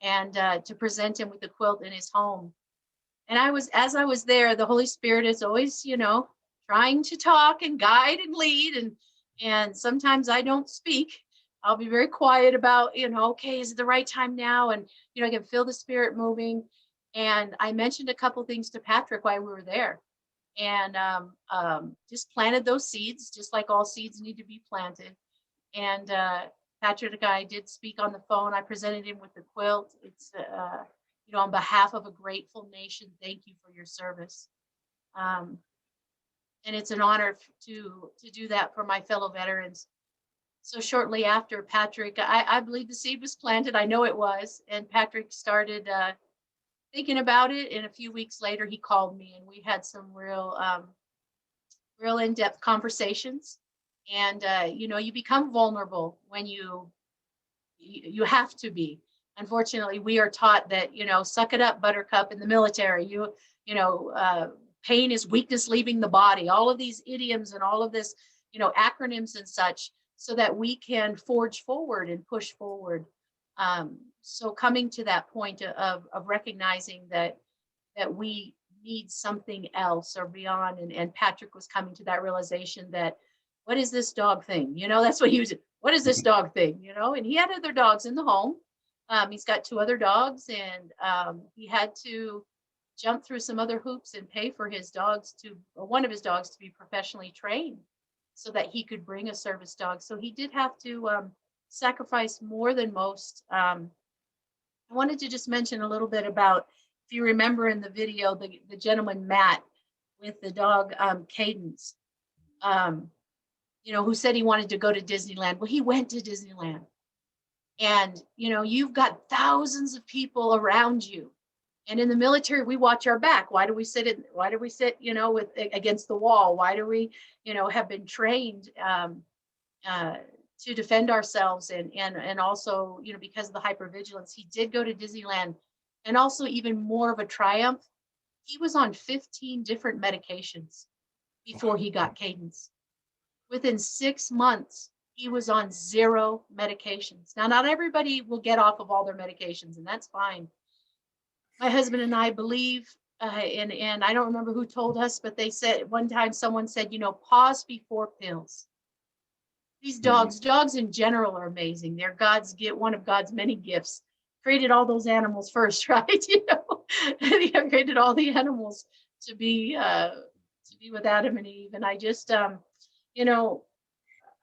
and to present him with the quilt in his home. And as I was there, the Holy Spirit is always, you know, trying to talk and guide and lead. And sometimes I don't speak. I'll be very quiet about, you know, okay, is it the right time now? And, you know, I can feel the Spirit moving. And I mentioned a couple things to Patrick while we were there. and just planted those seeds, just like all seeds need to be planted. And Patrick and I did speak on the phone. I presented him with the quilt. It's, on behalf of a grateful nation, thank you for your service. And it's an honor to do that for my fellow veterans. So shortly after Patrick, I believe the seed was planted. I know it was. And Patrick started thinking about it. And a few weeks later, he called me and we had some real in-depth conversations. And, you become vulnerable when you have to be. Unfortunately, we are taught that, suck it up, buttercup, in the military. Pain is weakness leaving the body. All of these idioms and all of this, acronyms and such, so that we can forge forward and push forward. So coming to that point of recognizing that we need something else or beyond, and Patrick was coming to that realization that, what is this dog thing? That's what he was. What is this dog thing? And he had other dogs in the home. He's got 2 other dogs, and he had to jump through some other hoops and pay for one of his dogs to be professionally trained so that he could bring a service dog. So he did have to sacrifice more than most. I wanted to just mention a little bit about, if you remember in the video, the gentleman, Matt, with the dog, Cadence, who said he wanted to go to Disneyland. Well, he went to Disneyland. And, you've got thousands of people around you. And in the military, we watch our back. Why do we sit, with against the wall? Why do we, have been trained to defend ourselves? And also, because of the hypervigilance, he did go to Disneyland. And also, even more of a triumph, he was on 15 different medications before he got Cadence. Within 6 months, he was on 0 medications. Now, not everybody will get off of all their medications, and that's fine. My husband and I believe, and I don't remember who told us, but they said one time, someone said, pause before pills. These dogs in general are amazing. They're one of God's many gifts. Created all those animals first, right? He created all the animals to be with Adam and Eve. And I just,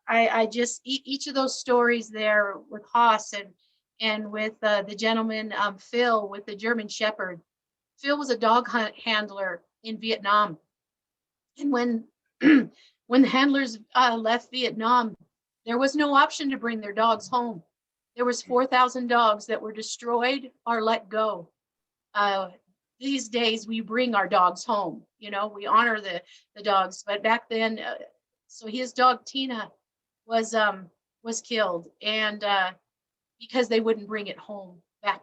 I just, each of those stories there with Haas and with the gentleman, Phil, with the German Shepherd. Phil was a dog handler in Vietnam. And when the handlers left Vietnam, there was no option to bring their dogs home. There was 4,000 dogs that were destroyed or let go. These days, we bring our dogs home. We honor the dogs. But back then, so his dog, Tina, was killed. And because they wouldn't bring it home back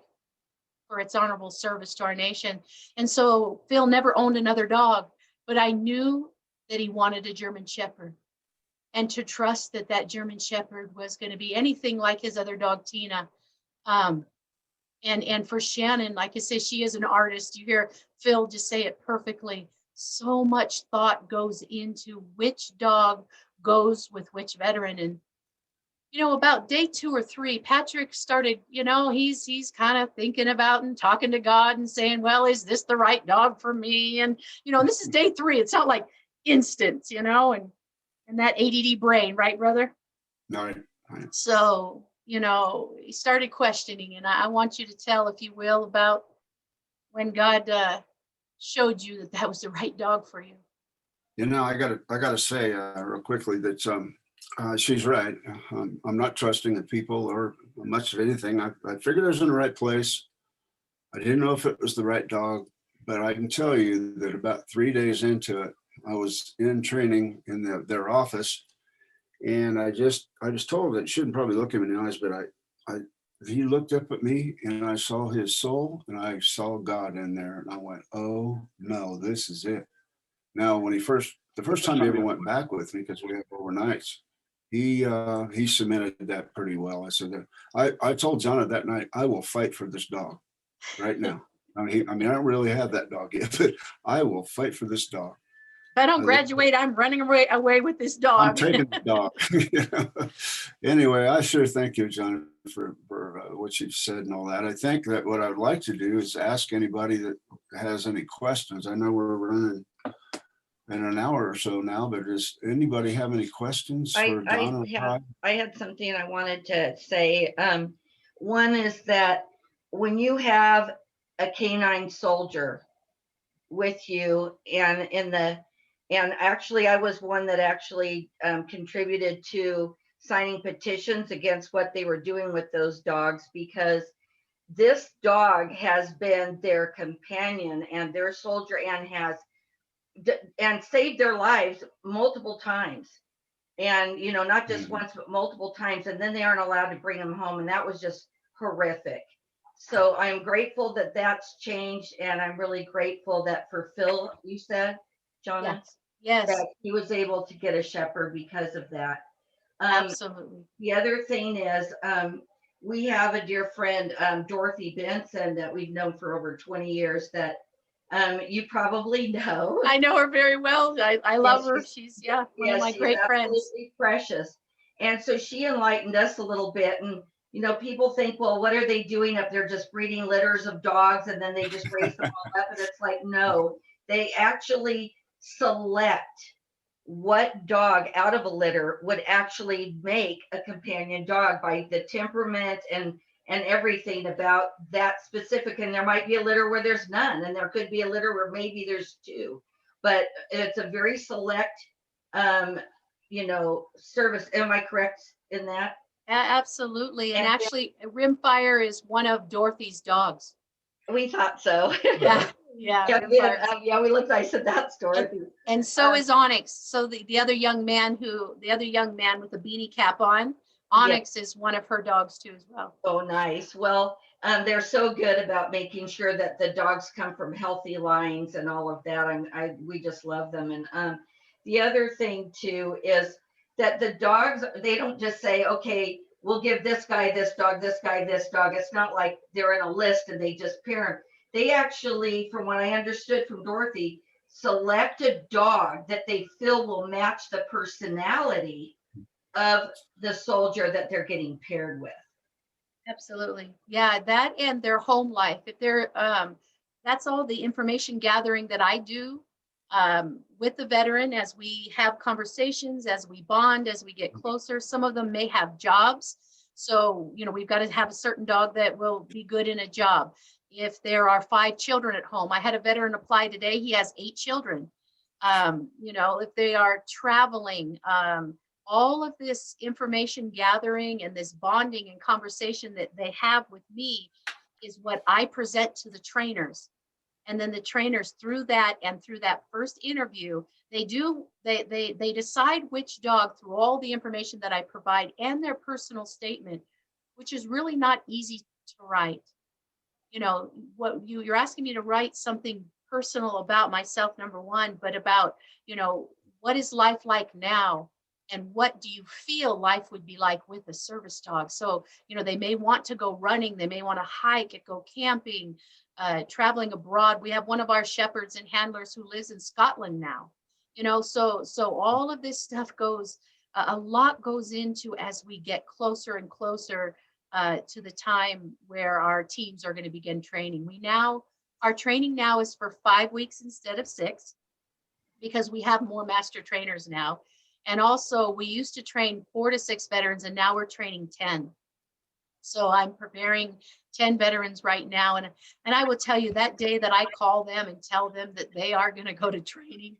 for its honorable service to our nation. And so Phil never owned another dog, but I knew that he wanted a German Shepherd, and to trust that German Shepherd was going to be anything like his other dog, Tina. And for Shannon, like I said, she is an artist. You hear Phil just say it perfectly. So much thought goes into which dog goes with which veteran. And about day 2 or 3, Patrick started, he's kind of thinking about and talking to God and saying, well, is this the right dog for me? And, and this is day 3. It's not like instant, and that ADD brain, right, brother? Right. So, he started questioning, and I want you to tell, if you will, about when God showed you that was the right dog for you. I gotta say real quickly that she's right. I'm not trusting the people or much of anything. I figured I was in the right place. I didn't know if it was the right dog, but I can tell you that about 3 days into it, I was in training in their office, and I just told her that she shouldn't probably look him in the eyes, but he looked up at me, and I saw his soul, and I saw God in there, and I went, oh no, this is it. Now, when the first time he ever went back with me, because we have overnights, he cemented that pretty well. I said that I told Jonna that night, I will fight for this dog right now. I mean, I don't really have that dog yet, but I will fight for this dog. If I don't graduate, I'm running away with this dog. I'm taking the dog. Anyway, I sure thank you, John, for what you've said and all that. I think that what I'd like to do is ask anybody that has any questions. I know we're running in an hour or so now, but does anybody have any questions for John or Brad? I had something I wanted to say. One is that when you have a canine soldier with you and actually I was one that actually contributed to signing petitions against what they were doing with those dogs, because this dog has been their companion and their soldier and has and saved their lives multiple times. And, you know, not just once, but multiple times. And then they aren't allowed to bring them home. And that was just horrific. So I'm grateful that that's changed. And I'm really grateful that for Phil, you said, Jonna, yes, that he was able to get a shepherd because of that. Absolutely. The other thing is, we have a dear friend, Dorothy Benson, that we've known for over 20 years that you probably know. I know her very well. I love her. She's one of my great friends. Absolutely precious. And so she enlightened us a little bit. And you know, people think, well, what are they doing up there? Just breeding litters of dogs and then they just raise them all up. And it's like, no, they actually select what dog out of a litter would actually make a companion dog by the temperament and everything about that specific. And there might be a litter where there's none, and there could be a litter where maybe there's two, but it's a very select you know, service. Am I correct in that? Absolutely. And actually Rimfire is one of Dorothy's dogs. We thought so. Yeah, we looked, I said that's Dorothy. And so is Onyx. So the other young man with the beanie cap on, Onyx is one of her dogs too as well. Oh, nice. Well, they're so good about making sure that the dogs come from healthy lines and all of that. We just love them. And the other thing too is that the dogs, they don't just say, okay, we'll give this guy this dog, this guy this dog. It's not like they're in a list and they just parent. They actually, from what I understood from Dorothy, select a dog that they feel will match the personality of the soldier that they're getting paired with. Absolutely. Yeah, that and their home life. If they're that's all the information gathering that I do with the veteran as we have conversations, as we bond, as we get closer. Some of them may have jobs. So, you know, we've got to have a certain dog that will be good in a job. If there are 5 children at home, I had a veteran apply today, he has 8 children. You know, if they are traveling, all of this information gathering and this bonding and conversation that they have with me is what I present to the trainers. And then the trainers through that and through that first interview, they decide which dog through all the information that I provide and their personal statement, which is really not easy to write. You know, what you're asking me to write something personal about myself, number one, but about, you know, what is life like now? And what do you feel life would be like with a service dog? So, you know, they may want to go running, they may want to hike, go camping, traveling abroad. We have one of our shepherds and handlers who lives in Scotland now, you know, so all of this stuff goes, a lot goes into as we get closer and closer to the time where our teams are going to begin training. Our training now is for 5 weeks instead of 6, because we have more master trainers now. And also we used to train 4 to 6 veterans, and now we're training 10. So I'm preparing 10 veterans right now. And I will tell you, that day that I call them and tell them that they are going to go to training,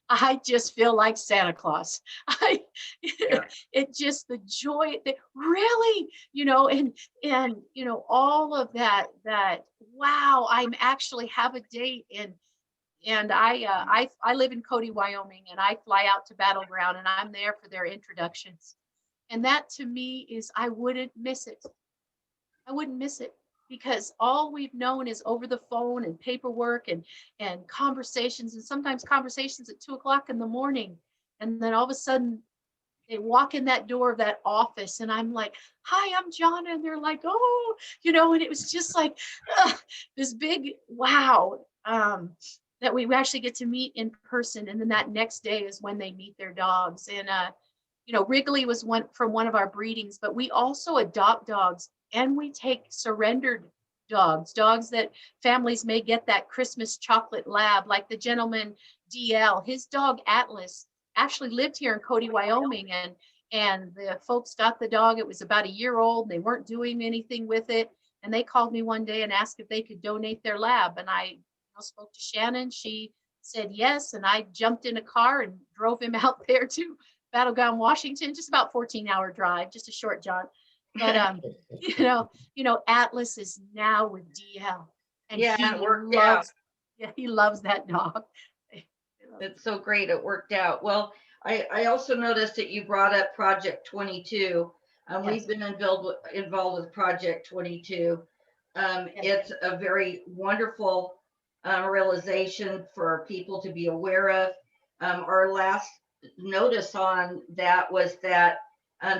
I just feel like Santa Claus. It just, the joy that really, you know, and, you know, all of that, wow, I'm actually have a date. And I live in Cody, Wyoming, and I fly out to Battleground, and I'm there for their introductions. And that to me is, I wouldn't miss it. I wouldn't miss it, because all we've known is over the phone and paperwork and conversations, and sometimes conversations at 2:00 in the morning. And then all of a sudden they walk in that door of that office and I'm like, hi, I'm Jonna. And they're like, oh, you know, and it was just like this big wow. That we actually get to meet in person. And then that next day is when they meet their dogs. And, you know, Wrigley was one from one of our breedings, but we also adopt dogs, and we take surrendered dogs that families may get, that Christmas chocolate lab, like the gentleman DL. His dog Atlas actually lived here in Cody, Wyoming, and the folks got the dog. It was about a year old. They weren't doing anything with it, and they called me one day and asked if they could donate their lab. And I spoke to Shannon. She said yes, and I jumped in a car and drove him out there to Battleground, Washington. Just about 14-hour drive, just a short jaunt. But Atlas is now with DL, and Yeah, he it worked out. Yeah, he loves that dog. It's so great it worked out. Well, I also noticed that you brought up Project 22. We've been involved with Project 22. It's a very wonderful realization for people to be aware of. Our last notice on that was that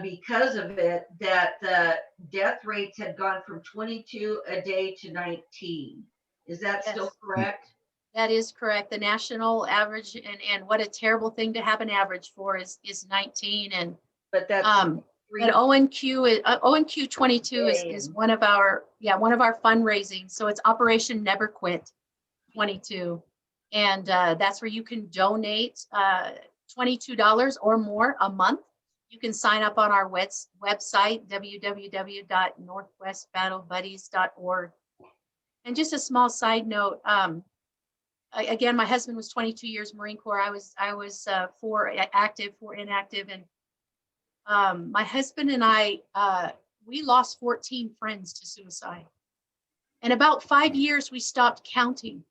because of it, that the death rates had gone from 22 a day to 19. Is that still correct? That is correct. The national average, and what a terrible thing to have an average for is 19. And but that's but ONQ 22 is one of our fundraising. So it's Operation Never Quit 22, and that's where you can donate $22 or more a month. You can sign up on our website www.northwestbattlebuddies.org. And just a small side note. Again, my husband was 22 years Marine Corps. I was 4 active, 4 inactive, and my husband and I we lost 14 friends to suicide. And about 5 years we stopped counting,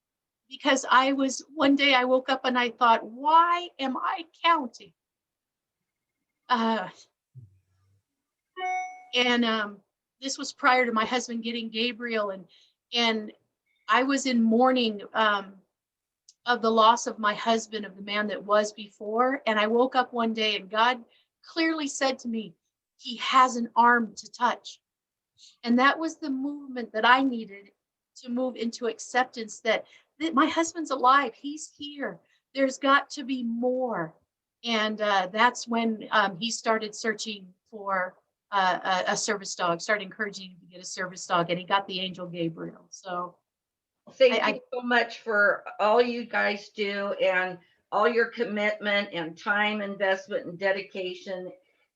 because one day I woke up and I thought, why am I counting? This was prior to my husband getting Gabriel, and I was in mourning of the loss of my husband, of the man that was before. And I woke up one day and God clearly said to me, he has an arm to touch. And that was the movement that I needed to move into acceptance that my husband's alive. He's here. There's got to be more. And that's when he started searching for a service dog, started encouraging him to get a service dog, and he got the Angel Gabriel. So thank you so much for all you guys do, and all your commitment and time investment and dedication.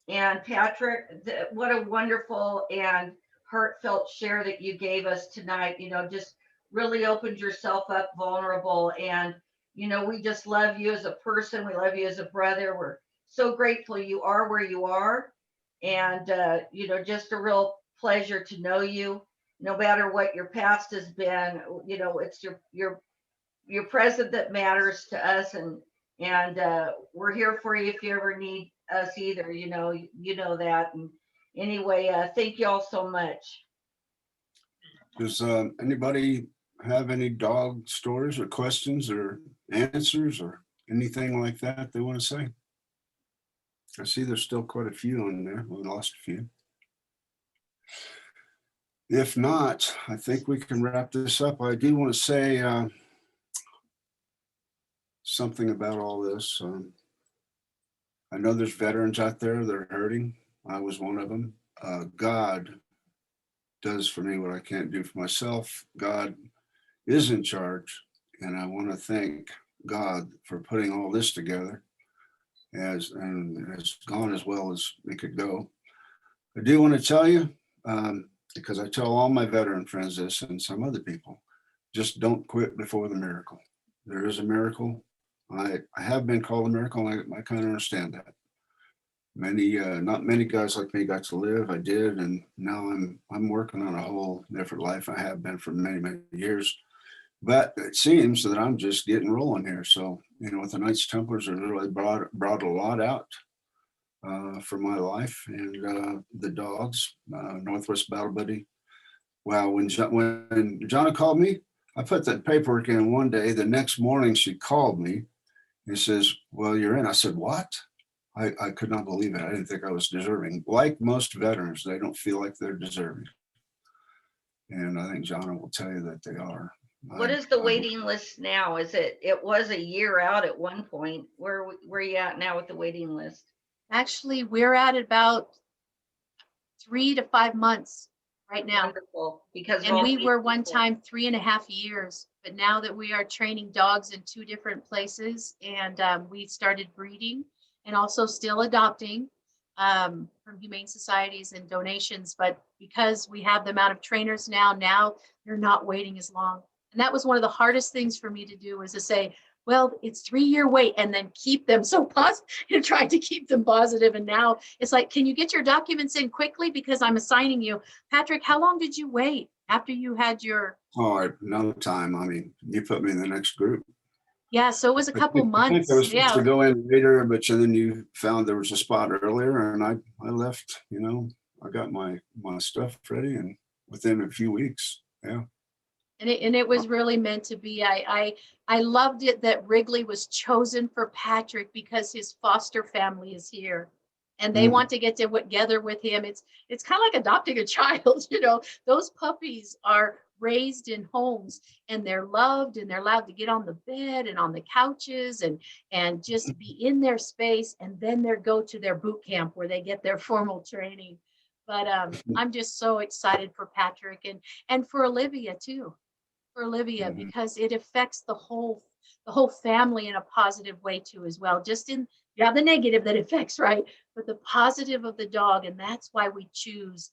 And Patrick, what a wonderful and heartfelt share that you gave us tonight. Just really opened yourself up vulnerable. And, we just love you as a person. We love you as a brother. We're so grateful you are where you are. And, just a real pleasure to know you. No matter what your past has been, it's your present that matters to us, and we're here for you if you ever need us either. You know that. And anyway, thank you all so much. Does anybody have any dog stories or questions or answers or anything like that they want to say? I see there's still quite a few in there. We lost a few. If not, I think we can wrap this up. I do want to say something about all this. I know there's veterans out there that are hurting. I was one of them. God does for me what I can't do for myself. God is in charge, and I want to thank God for putting all this together, and it's gone as well as it could go. I do want to tell you, because I tell all my veteran friends this and some other people, just don't quit before the miracle. There is a miracle. I have been called a miracle, and I kind of understand that. Not many guys like me got to live. I did, and now I'm working on a whole different life. I have been for many, many years. But it seems that I'm just getting rolling here. So, with the Knights Templars, it really brought a lot out for my life, and the dogs, Northwest Battle Buddy. Wow, when Jonna called me, I put that paperwork in one day. The next morning she called me and says, well, you're in. I said, what? I could not believe it. I didn't think I was deserving. Like most veterans, they don't feel like they're deserving. And I think Jonna will tell you that they are. What is the waiting list now? It was a year out at one point. Where are you at now with the waiting list? Actually, we're at about 3 to 5 months right now. Wonderful, because we were one time 3.5 years. But now that we are training dogs in 2 different places, and we started breeding and also still adopting from humane societies and donations. But because we have the amount of trainers now they're not waiting as long. And that was one of the hardest things for me to do, was to say, well, it's 3-year wait, and then keep them so positive and try to keep them positive. And now it's like, can you get your documents in quickly? Because I'm assigning you. Patrick, how long did you wait after you had your? Oh, no time. I mean, you put me in the next group. Yeah, so it was a I couple think I months. was supposed Yeah. to go in later, but then you found there was a spot earlier, and I left. You know, I got my stuff ready, and within a few weeks, yeah. And it was really meant to be. I loved it that Wrigley was chosen for Patrick because his foster family is here, and they want to get together with him. It's kind of like adopting a child, you know. Those puppies are raised in homes, and they're loved, and they're allowed to get on the bed and on the couches and just be in their space, and then they go to their boot camp where they get their formal training. But I'm just so excited for Patrick and for Olivia too. For Olivia, because it affects the whole family in a positive way too as well. Just in, you have the negative that affects, right? But the positive of the dog, and that's why we choose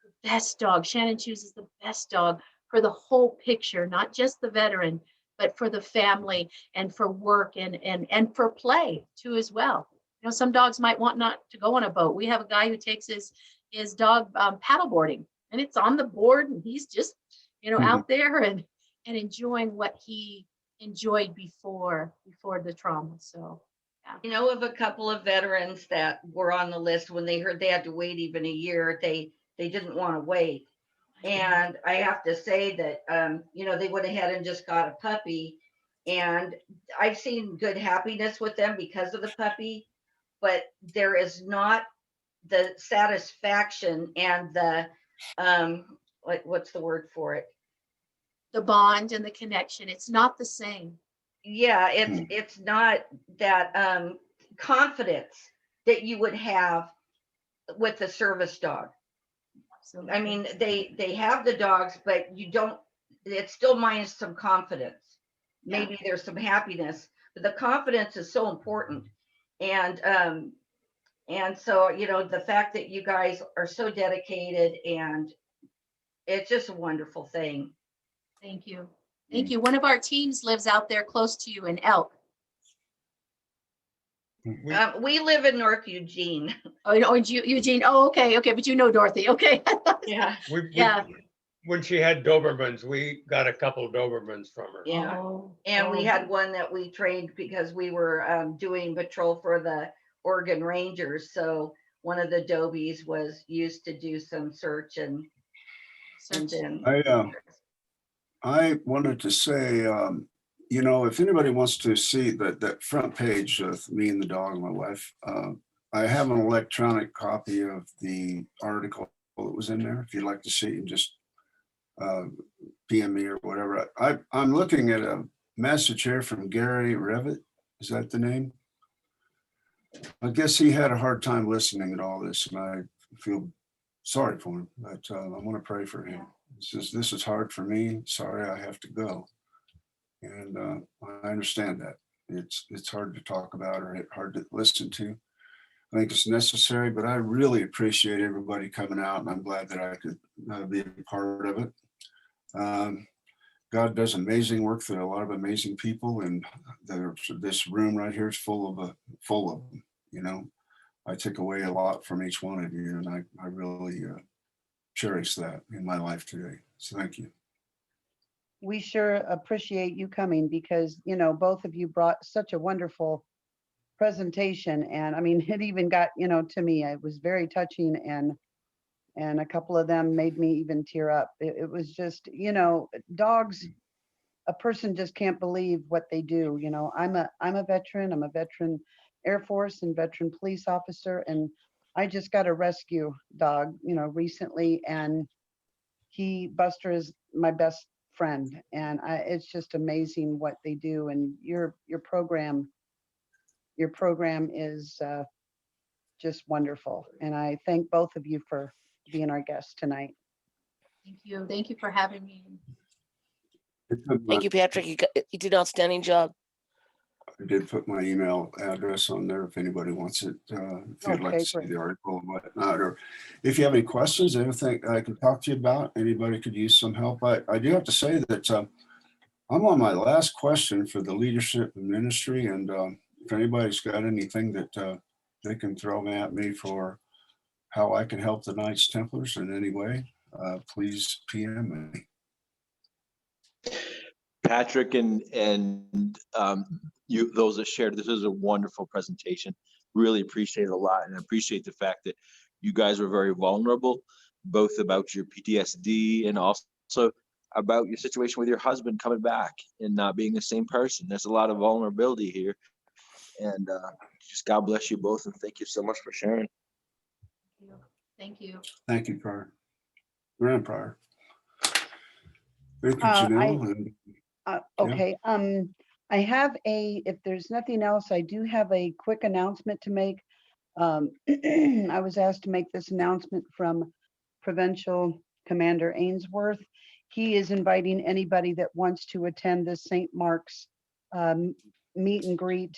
the best dog. Shannon chooses the best dog for the whole picture, not just the veteran, but for the family and for work and for play too as well. You know, some dogs might want not to go on a boat. We have a guy who takes his dog paddleboarding, and it's on the board, and he's just, you know, out there and enjoying what he enjoyed before the trauma. So yeah. You know of a couple of veterans that were on the list when they heard they had to wait even a year, they didn't want to wait. And I have to say that you know, they went ahead and just got a puppy, and I've seen good happiness with them because of the puppy, but there is not the satisfaction and the what's the word for it? The bond and the connection, it's not the same. Yeah, it's not that confidence that you would have with a service dog. Absolutely. I mean, they have the dogs, but you don't, it still minus some confidence. Maybe there's some happiness, but the confidence is so important. And so, you know, the fact that you guys are so dedicated, and it's just a wonderful thing. Thank you. Thank you. One of our teams lives out there close to you in Elk. We live in North Eugene. Oh, you know, Eugene. Oh, okay. But you know Dorothy. Okay. Yeah. Yeah. When she had Dobermans, we got a couple of Dobermans from her. Yeah. And we had one that we trained because we were doing patrol for the Oregon Rangers. So one of the Dobies was used to do some search and then. I wanted to say, you know, if anybody wants to see that front page of me and the dog and my wife, I have an electronic copy of the article that was in there. If you'd like to see it, just PM me or whatever. I'm looking at a message here from Gary Revitt. Is that the name? I guess he had a hard time listening at all this, and I feel sorry for him, but I want to pray for him. This is hard for me. Sorry, I have to go. And I understand that. It's hard to talk about or hard to listen to. I think it's necessary, but I really appreciate everybody coming out, and I'm glad that I could be a part of it. God does amazing work through a lot of amazing people, and this room right here is full of them. You know, I took away a lot from each one of you, and I really cherish that in my life today. So thank you. We sure appreciate you coming, because, you know, both of you brought such a wonderful presentation. And I mean, it even got, you know, to me, it was very touching, and a couple of them made me even tear up. It was just, you know, dogs, a person just can't believe what they do. You know, I'm a veteran. I'm a veteran Air Force and veteran police officer, and I just got a rescue dog, you know, recently, and Buster is my best friend, and it's just amazing what they do. And your program is just wonderful, and I thank both of you for being our guests tonight. Thank you for having me. Thank you, Patrick. You did an outstanding job. I did put my email address on there if anybody wants it, if you'd like Okay, to see great. the article and whatnot, or if you have any questions, anything I can talk to you about, anybody could use some help. I do have to say that I'm on my last question for the leadership and ministry, and if anybody's got anything that they can throw at me for how I can help the Knights Templars in any way, please PM me. Patrick and you, those that shared, this is a wonderful presentation. Really appreciate it a lot, and I appreciate the fact that you guys were very vulnerable, both about your PTSD and also about your situation with your husband coming back and not being the same person. There's a lot of vulnerability here, and just God bless you both, and thank you so much for sharing. Thank you. Thank you, Prior. Grand Prior. Thank you, I- Janelle. And yeah. Okay, I have if there's nothing else, I do have a quick announcement to make. I was asked to make this announcement from Provincial Commander Ainsworth. He is inviting anybody that wants to attend the St. Mark's meet and greet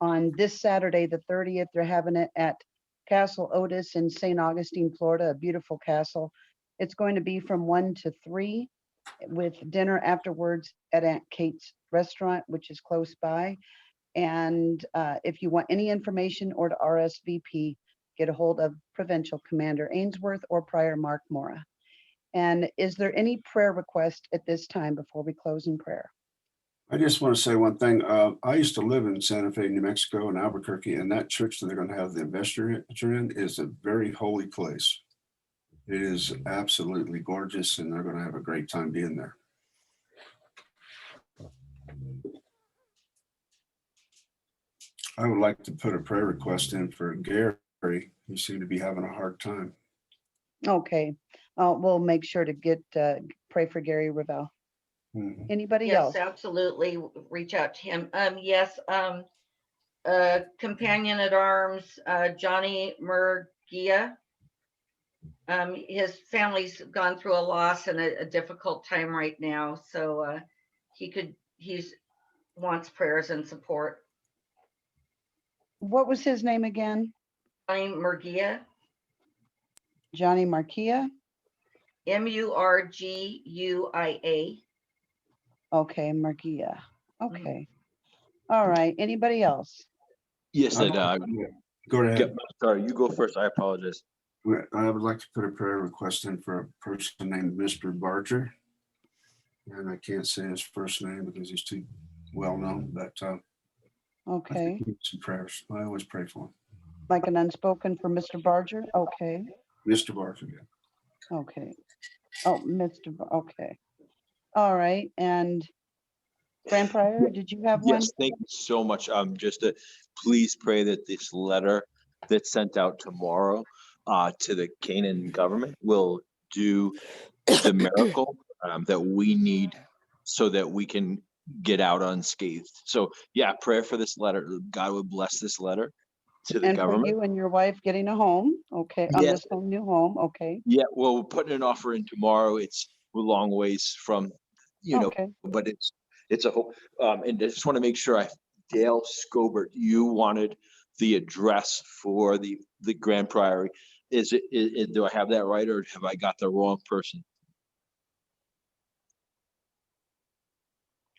on this Saturday, the 30th. They're having it at Castle Otis in St. Augustine, Florida, a beautiful castle. It's going to be from 1 to 3 with dinner afterwards at Aunt Kate's restaurant, which is close by. And if you want any information or to RSVP, get a hold of Provincial Commander Ainsworth or Prior Mark Mora. And is there any prayer request at this time before we close in prayer? I just want to say one thing. I used to live in Santa Fe, New Mexico, in Albuquerque, and that church that they're going to have the investiture in is a very holy place. It is absolutely gorgeous, and they're going to have a great time being there. I would like to put a prayer request in for Gary. He seemed to be having a hard time. Okay, we'll make sure to get pray for Gary Ravel. Mhm. Anybody Yes, else? absolutely. Reach out to him. Yes, companion at arms, Johnny Murgia. His family's gone through a loss and a difficult time right now, so he's wants prayers and support. What was his name again? Johnny Murgia. Johnny Marquia? Murguia. Okay, Marquia. Okay. All right. Anybody else? Yes, I'd and Go ahead. sorry, you go first. I apologize. I would like to put a prayer request in for a person named Mr. Barger. And I can't say his first name because he's too well known, but I Okay. think he needs some prayers. I always pray for him. Like an unspoken for Mr. Barger? Okay. Mr. Barger, yeah. Okay. Oh, okay. All right. And Grand Prior, did you have one? Yes, thank you so much. Just to please pray that this letter that's sent out tomorrow to the Canaan government will do the miracle that we need so that we can get out unscathed. So yeah, prayer for this letter. God would bless this letter to the And for government. you and your wife getting a home. Okay. On Yes. this home, new home. Okay. Yeah, well, we're putting an offer in tomorrow. It's a long ways from, Okay. but it's a hope. And I just want to make sure Dale Scobert, you wanted the address for the Grand Priory. Do I have that right, or have I got the wrong person?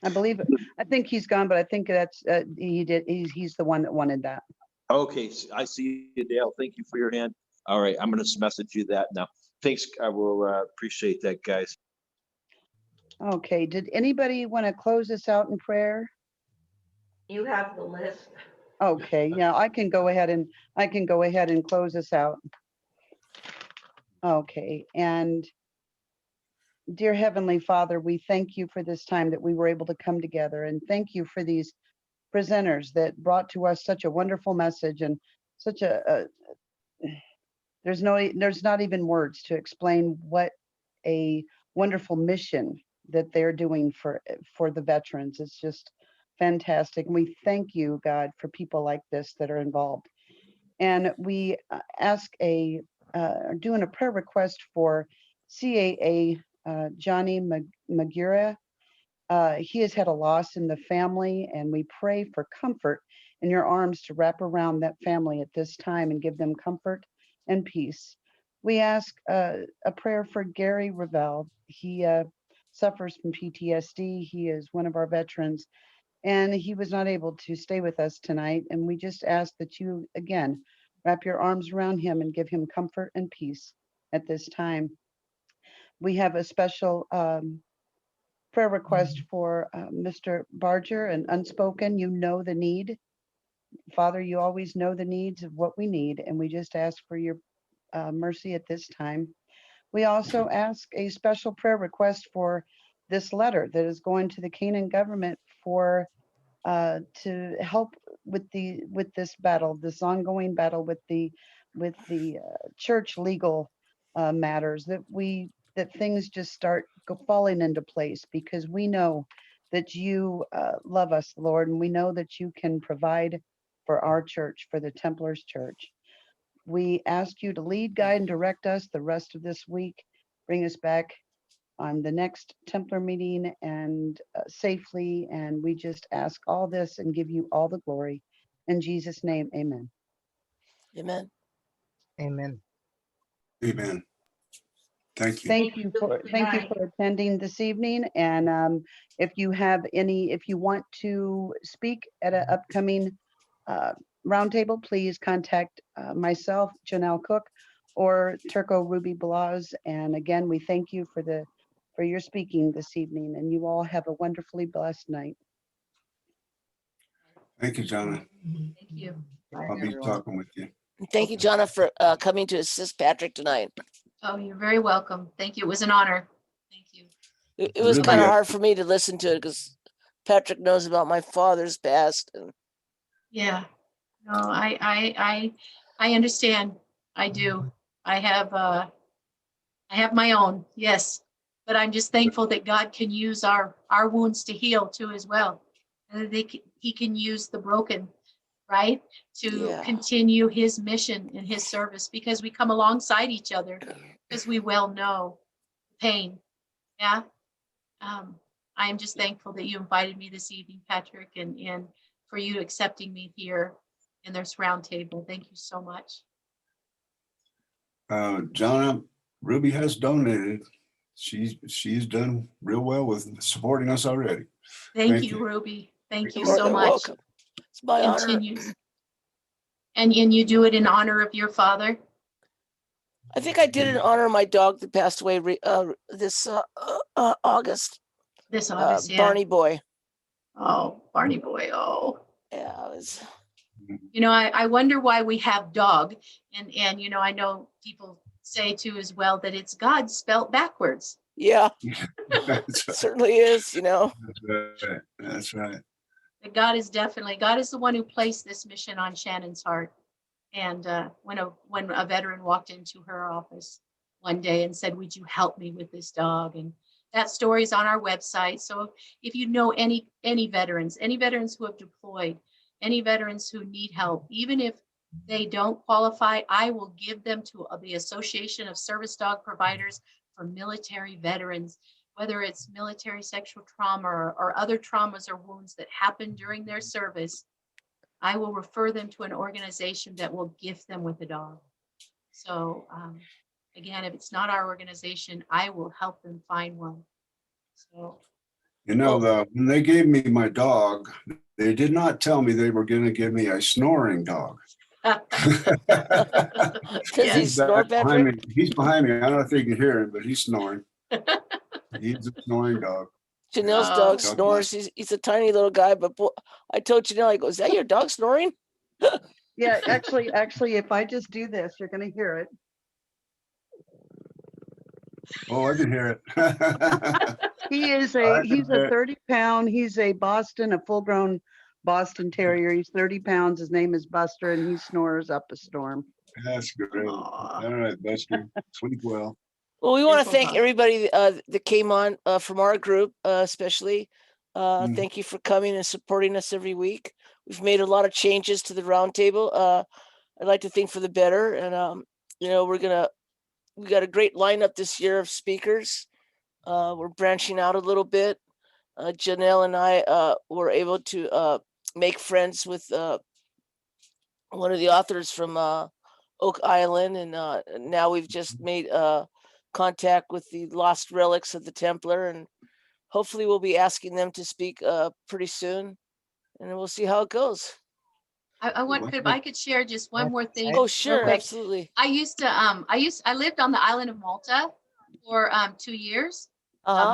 I believe it. I think he's gone, but I think that's he did. He's the one that wanted that. Okay, I see you, Dale. Thank you for your hand. All right, I'm going to message you that now. Thanks. I will appreciate that, guys. Okay. Did anybody want to close this out in prayer? You have the list. Okay. Yeah, I can go ahead and close this out. Okay. And dear Heavenly Father, we thank you for this time that we were able to come together, and thank you for these presenters that brought to us such a wonderful message and such there's not even words to explain what a wonderful mission that they're doing for the veterans. It's just fantastic. And we thank you, God, for people like this that are involved. And we are doing a prayer request for CAA Johnny Magura. He has had a loss in the family, and we pray for comfort in your arms to wrap around that family at this time and give them comfort and peace. We ask a prayer for Gary Ravel. He suffers from PTSD. He is one of our veterans, and he was not able to stay with us tonight. And we just ask that you, again, wrap your arms around him and give him comfort and peace at this time. We have a special prayer request for Mr. Barger, and unspoken, you know the need. Father, you always know the needs of what we need, and we just ask for your mercy at this time. We also ask a special prayer request for this letter that is going to the Canaan government for to help with this battle, this ongoing battle with the church legal matters, that things just start falling into place, because we know that you love us, Lord, and we know that you can provide for our church, for the Templars Church. We ask you to lead, guide, and direct us the rest of this week. Bring us back on the next Templar meeting and safely. And we just ask all this and give you all the glory. In Jesus' name, amen. Amen. Amen. Amen. Thank you. Thank you for attending this evening. And if you want to speak at an upcoming roundtable, please contact myself, Janelle Cook, or Turco Ruby Blaz. And again, we thank you for your speaking this evening, and you all have a wonderfully blessed night. Thank you, Jonna. Thank you. I'll be talking with you. Thank you, Jonna, for coming to assist Patrick tonight. Oh, you're very welcome. Thank you. It was an honor. Thank you. It was kind of hard for me to listen to it because Patrick knows about my father's past. And Yeah. No, I understand. I do. I have my own, yes. But I'm just thankful that God can use our wounds to heal too as well. And that he can use the broken, right? To continue his mission and his service, because we come alongside each other, because we well know pain. Yeah. I am just thankful that you invited me this evening, Patrick, and for you accepting me here in this roundtable. Thank you so much. Jonna, Ruby has donated. She's done real well with supporting us already. Thank you, Ruby. Thank you You're so much. welcome. It's my honor. Continue. And you do it in honor of your father? I think I did in honor of my dog that passed away this August. This August, yeah. Barney Boy. Oh, Barney Boy. Oh. Yeah, it was. You know, I wonder why we have dog. And you know, I know people say too as well that it's God spelt backwards. Yeah, it certainly is, you know. That's right. But God is the one who placed this mission on Shannon's heart. And when a veteran walked into her office one day and said, "Would you help me with this dog?" And that story is on our website. So if you know any veterans who have deployed, any veterans who need help, even if they don't qualify, I will give them to the Association of Service Dog Providers for Military Veterans, whether it's military sexual trauma or other traumas or wounds that happen during their service. I will refer them to an organization that will gift them with a dog. So again, if it's not our organization, I will help them find one. So, You know, when they gave me my dog, they did not tell me they were going to give me a snoring dog. Does he snore, Patrick? He's behind me. I don't know if you can hear him, but he's snoring. He's a snoring dog. Janelle's dog snores. He's a tiny little guy, but I told Janelle, I go, "Is that your dog snoring?" Yeah, actually, if I just do this, you're going to hear it. Oh, I can hear it. He's a 30-pound. He's a full-grown Boston Terrier. He's 30 pounds. His name is Buster, and he snores up a storm. That's great. All right, Buster. Sleep well. Well, we want to thank everybody that came on from our group, especially. Thank you for coming and supporting us every week. We've made a lot of changes to the roundtable. I'd like to think for the better, and you know, we got a great lineup this year of speakers. We're branching out a little bit. Janelle and I were able to make friends with one of the authors from Oak Island, and now we've just made contact with the lost relics of the Templar, and hopefully we'll be asking them to speak pretty soon, and then we'll see how it goes. If I could share just one more thing. Oh, real sure, quick. absolutely. I lived on the island of Malta for 2 years. Uh-huh.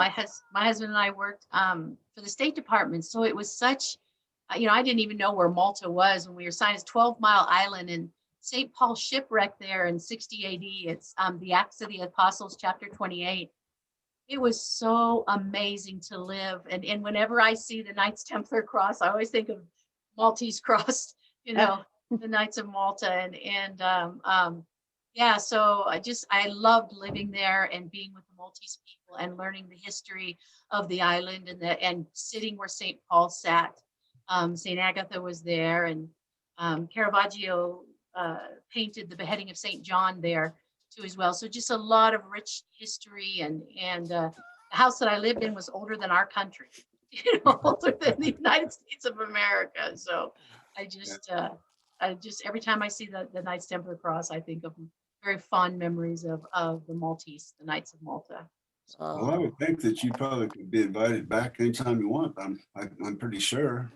My husband and I worked for the State Department, so it was such, I didn't even know where Malta was when we were assigned. It's 12-mile island, and St. Paul shipwrecked there in 60 AD. It's the Acts of the Apostles, chapter 28. It was so amazing to live, and whenever I see the Knights Templar cross, I always think of Maltese cross. The Knights of Malta, and yeah, so I loved living there and being with the Maltese people and learning the history of the island and sitting where St. Paul sat. St. Agatha was there, and Caravaggio painted the beheading of St. John there too as well. So just a lot of rich history, and the house that I lived in was older than our country, older than the United States of America. So I just every time I see the Knights Templar cross, I think of very fond memories of the Maltese, the Knights of Malta. Well, I would think that you probably could be invited back anytime you want. I'm pretty sure.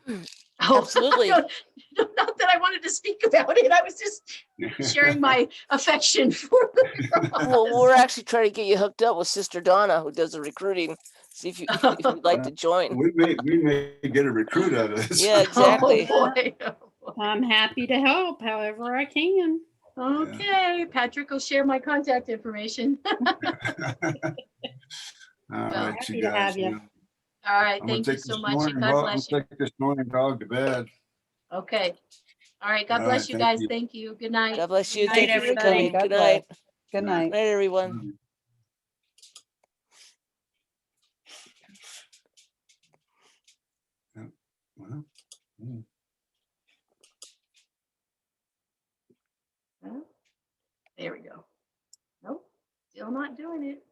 Oh, absolutely. Not that I wanted to speak about it. I was just sharing my affection for the cross. Well, we're actually trying to get you hooked up with Sister Donna, who does the recruiting. See if you'd like to join. We may get a recruit out of this. Yeah, exactly. Oh, boy. I'm happy to help however I can. Okay, Patrick will share my contact information. All Well, right, happy you to guys. have you. All right, I'm gonna thank you take so this much, morning and God dog- bless I'm you. gonna take this morning dog to bed. Okay. All right, God All bless right, you thank guys. you. Thank you. Good night. God bless you. Good Thank night, you for everybody. coming. God Good bless. night. Good night. Night, everyone. Well, There we go. Nope, still not doing it.